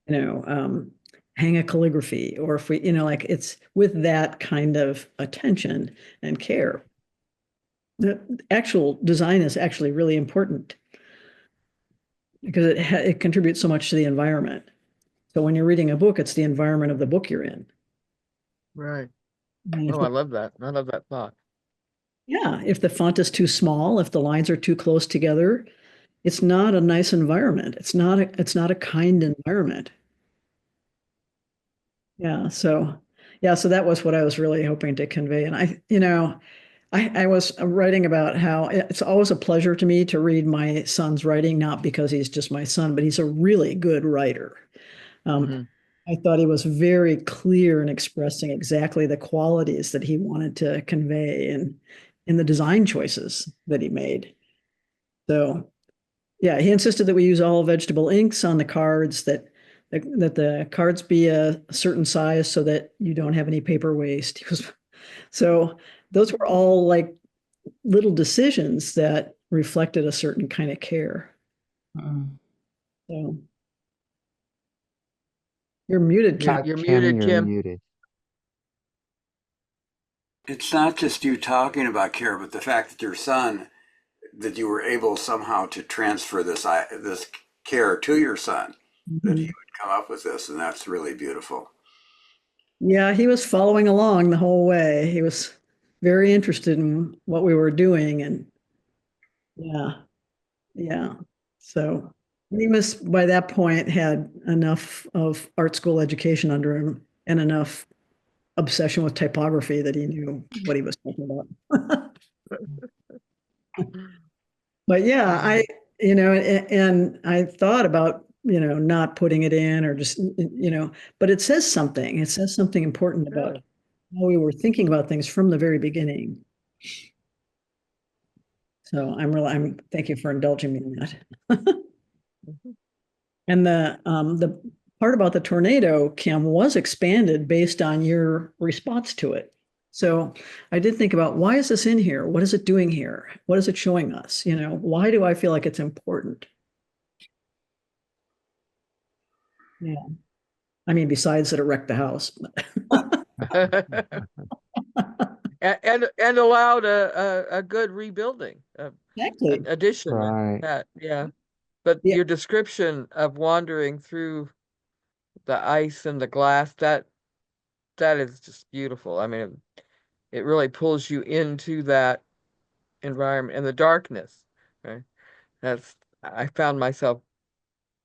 hang a calligraphy, or if we, like it's with that kind of attention and care. The actual design is actually really important because it contributes so much to the environment. So when you're reading a book, it's the environment of the book you're in. Right. And if Oh, I love that. I love that thought. Yeah, if the font is too small, if the lines are too close together, it's not a nice environment. It's not a kind environment. Yeah, so that was what I was really hoping to convey. And I was writing about how it's always a pleasure to me to read my son's writing, not because he's just my son, but he's a really good writer. Um, Hmm. I thought he was very clear in expressing exactly the qualities that he wanted to convey in the design choices that he made. So yeah, he insisted that we use all vegetable inks on the cards, that the cards be a certain size so that you don't have any paper waste. So those were all like little decisions that reflected a certain kind of care. Mm. So you're muted, Kim. You're Kim, muted, you're Kim. muted. It's not just you talking about care, but the fact that your son, that you were able somehow to transfer this care to your son, that he Mhm. would come up with this, and that's really beautiful. Yeah, he was following along the whole way. He was very interested in what we were doing, and yeah, yeah. So he must, by that point, had enough of art school education under him and enough obsession with typography that he knew what he was talking about. But yeah, and I thought about, not putting it in or just, but it says something. It says something important about Yeah. how we were thinking about things from the very beginning. So thank you for indulging me in that. Mhm. And the part about the tornado, Kim, was expanded based on your response to it. So I did think about, why is this in here? What is it doing here? What is it showing us? Why do I feel like it's important? Yeah. I mean, besides that it wrecked the house. And allowed a good rebuilding, an Exactly. addition. Right. Yeah. But Yeah. your description of wandering through the ice and the glass, that is just beautiful. I mean, it really pulls you into that environment and the darkness, right? I found myself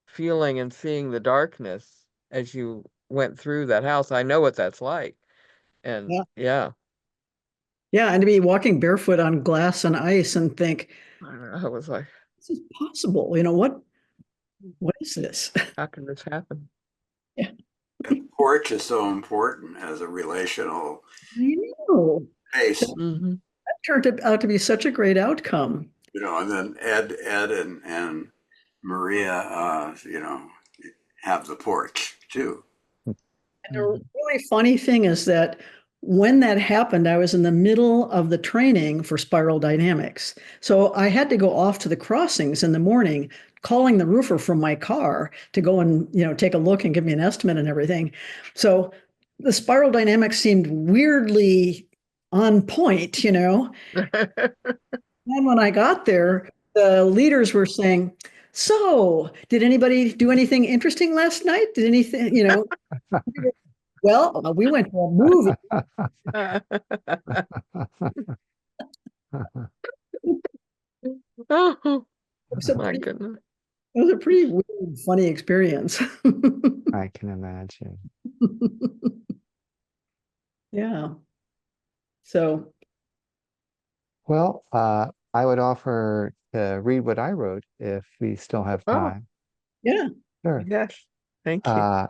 feeling and seeing the darkness as you went through that house. I know what that's like. And Yeah. yeah, Yeah. And to be walking barefoot on glass and ice and think, I was like, this is possible. What is this? how can this happen? Yeah. And porch is so important as a relational I know. space, Hmm. That turned out to be such a great outcome. and then Ed and Maria, have the porch too. And the really funny thing is that when that happened, I was in the middle of the training for spiral dynamics. So I had to go off to the crossings in the morning, calling the roofer from my car to go and, take a look and give me an estimate and everything. So the spiral dynamics seemed weirdly on point. And when I got there, the leaders were saying, "So, did anybody do anything interesting last night? Did anything? Well, we went to a movie." Oh, It was a my pretty, goodness. it was a pretty weird, funny experience. I can imagine. Yeah. So, Well, I would offer to read what I wrote if we still have Oh, time. yeah. Sure. yes. Thank you. Uh,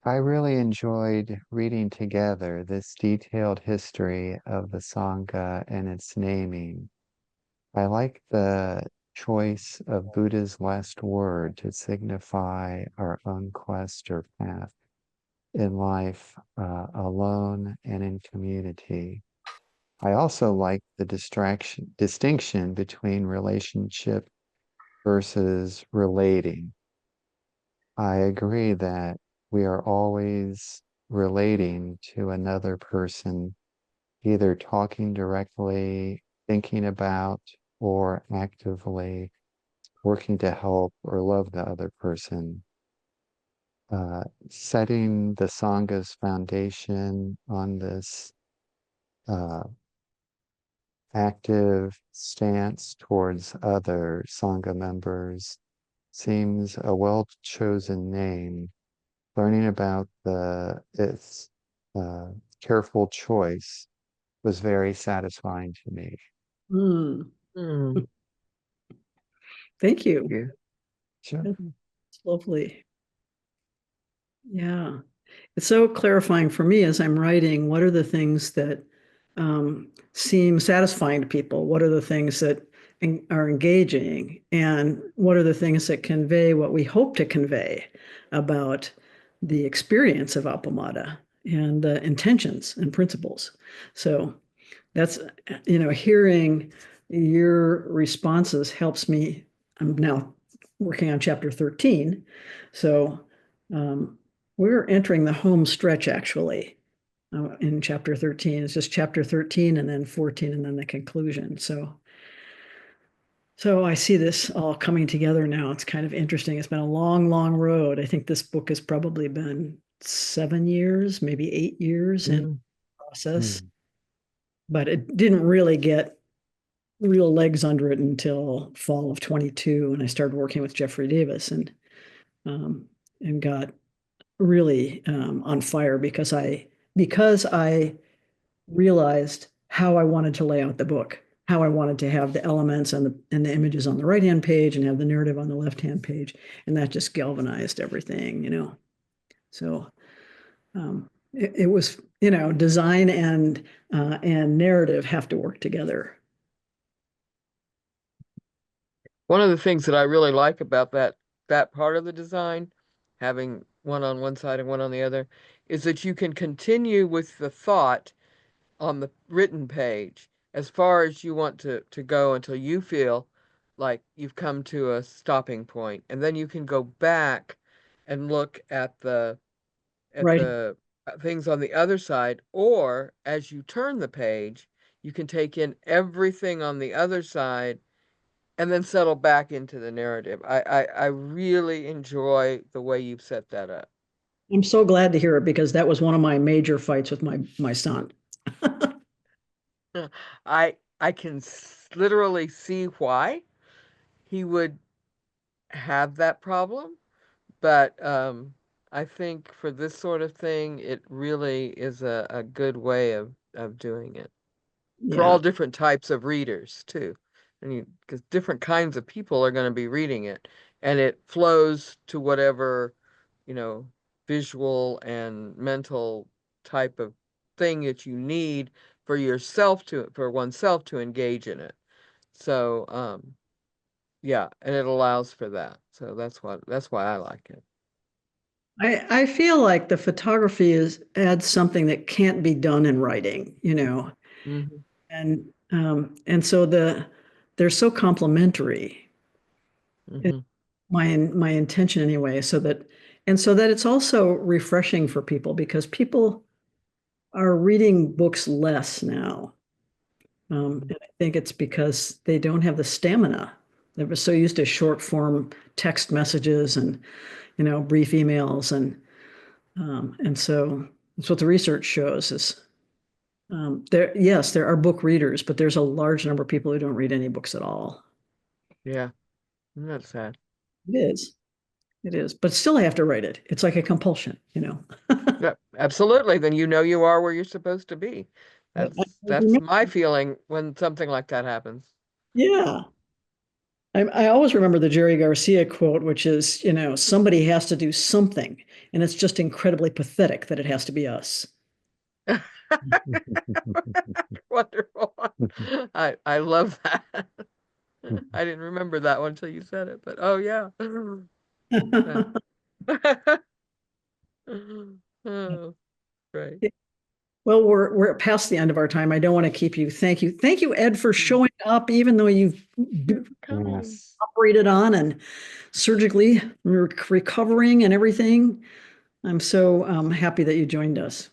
I really enjoyed reading together this detailed history of the Sangha and its naming. I like the choice of Buddha's last word to signify our own quest or path in life, alone and in community. I also like the distinction between relationship versus relating. I agree that we are always relating to another person, either talking directly, thinking about, or actively working to help or love the other person. Setting the Sangha's foundation on this uh, active stance towards other Sangha members seems a well-chosen name. Learning about its uh, careful choice was very satisfying to me. Mm, Hmm. thank you. Yeah. Sure. That's lovely. Yeah. It's so clarifying for me as I'm writing. What are the things that seem satisfying to people? What are the things that are engaging? And what are the things that convey what we hope to convey about the experience of Appamada and the intentions and principles? So that's, hearing your responses helps me. I'm now working on chapter 13. So um, we're entering the home stretch actually in chapter 13. It's just chapter 13 and then 14 and then the conclusion. So I see this all coming together now. It's kind of interesting. It's been a long, long road. I think this book has probably been 7 years, maybe 8 years in Mm. process, Mm. but it didn't really get real legs under it until fall of 22 when I started working with Jeffrey Davis um, and got really on fire because I realized how I wanted to lay out the book, how I wanted to have the elements and the images on the right hand page and have the narrative on the left hand page, and that just galvanized everything. So it was design and narrative have to work together. One of the things that I really like about that part of the design, having one on one side and one on the other, is that you can continue with the thought on the written page as far as you want to go until you feel like you've come to a stopping point, and then you can go back and look at Right. the things on the other side, or as you turn the page, you can take in everything on the other side and then settle back into the narrative. I really enjoy the way you've set that up. I'm so glad to hear it because that was one of my major fights with my son. I can literally see why he would have that problem, but I think for this sort of thing, it really is a good way of doing it for Yeah. all different types of readers too. And because different kinds of people are going to be reading it, and it flows to whatever, you know, visual and mental type of thing that you need for oneself to engage in it. So, yeah, and it allows for that. So that's why I like it. I feel like the photography is adds something that can't be done in writing, you know. Hmm. And so they're so complementary. It's Hmm. my intention anyway, so that it's also refreshing for people because people are reading books less now. And I think it's because they don't have the stamina. They were so used to short form text messages and, brief emails. And so that's what the research shows is yes, there are book readers, but there's a large number of people who don't read any books at all. Yeah, isn't that sad? It is. It is. But still I have to write it. It's like a compulsion. Yeah, absolutely. Then you know you are where you're supposed to be. I That's remember- my feeling when something like that happens. Yeah. I always remember the Jerry Garcia quote, which is, somebody has to do something. And it's just incredibly pathetic that it has to be us. Wonderful. I love that. I didn't remember that one until you said it, but oh yeah. Yeah. Oh, great. Well, we're past the end of our time. I don't want to keep you. Thank you. Thank you, Ed, for Mm. showing up, even though you've You're coming. Yes. operated on and surgically recovering and everything. I'm so happy that you joined us.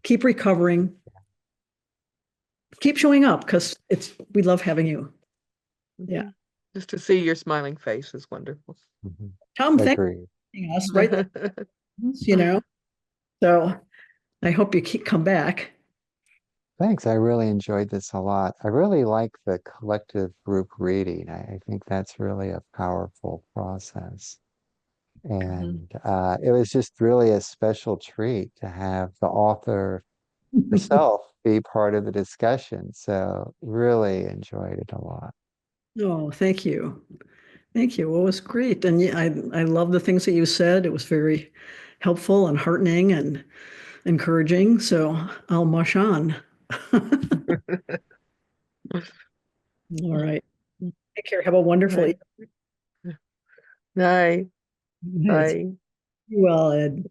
Keep recovering. Keep showing up because we love having you. Yeah. Mhm. Just to see your smiling face is wonderful. Mhm. Tom, thank you Agreed. for joining us, right? So I hope you come back. Thanks. I really enjoyed this a lot. I really like the collective group reading. I think that's really a powerful process. Mhm. And it was just really a special treat to have the author herself be part of the discussion. So really enjoyed it a lot. Oh, thank you. Thank you. Well, it was great. And yeah, I love the things that you said. It was very helpful and heartening and encouraging. So I'll mush on. All right. Take care. Have a wonderful Night. evening. Night. Yes. Bye. Well, Ed.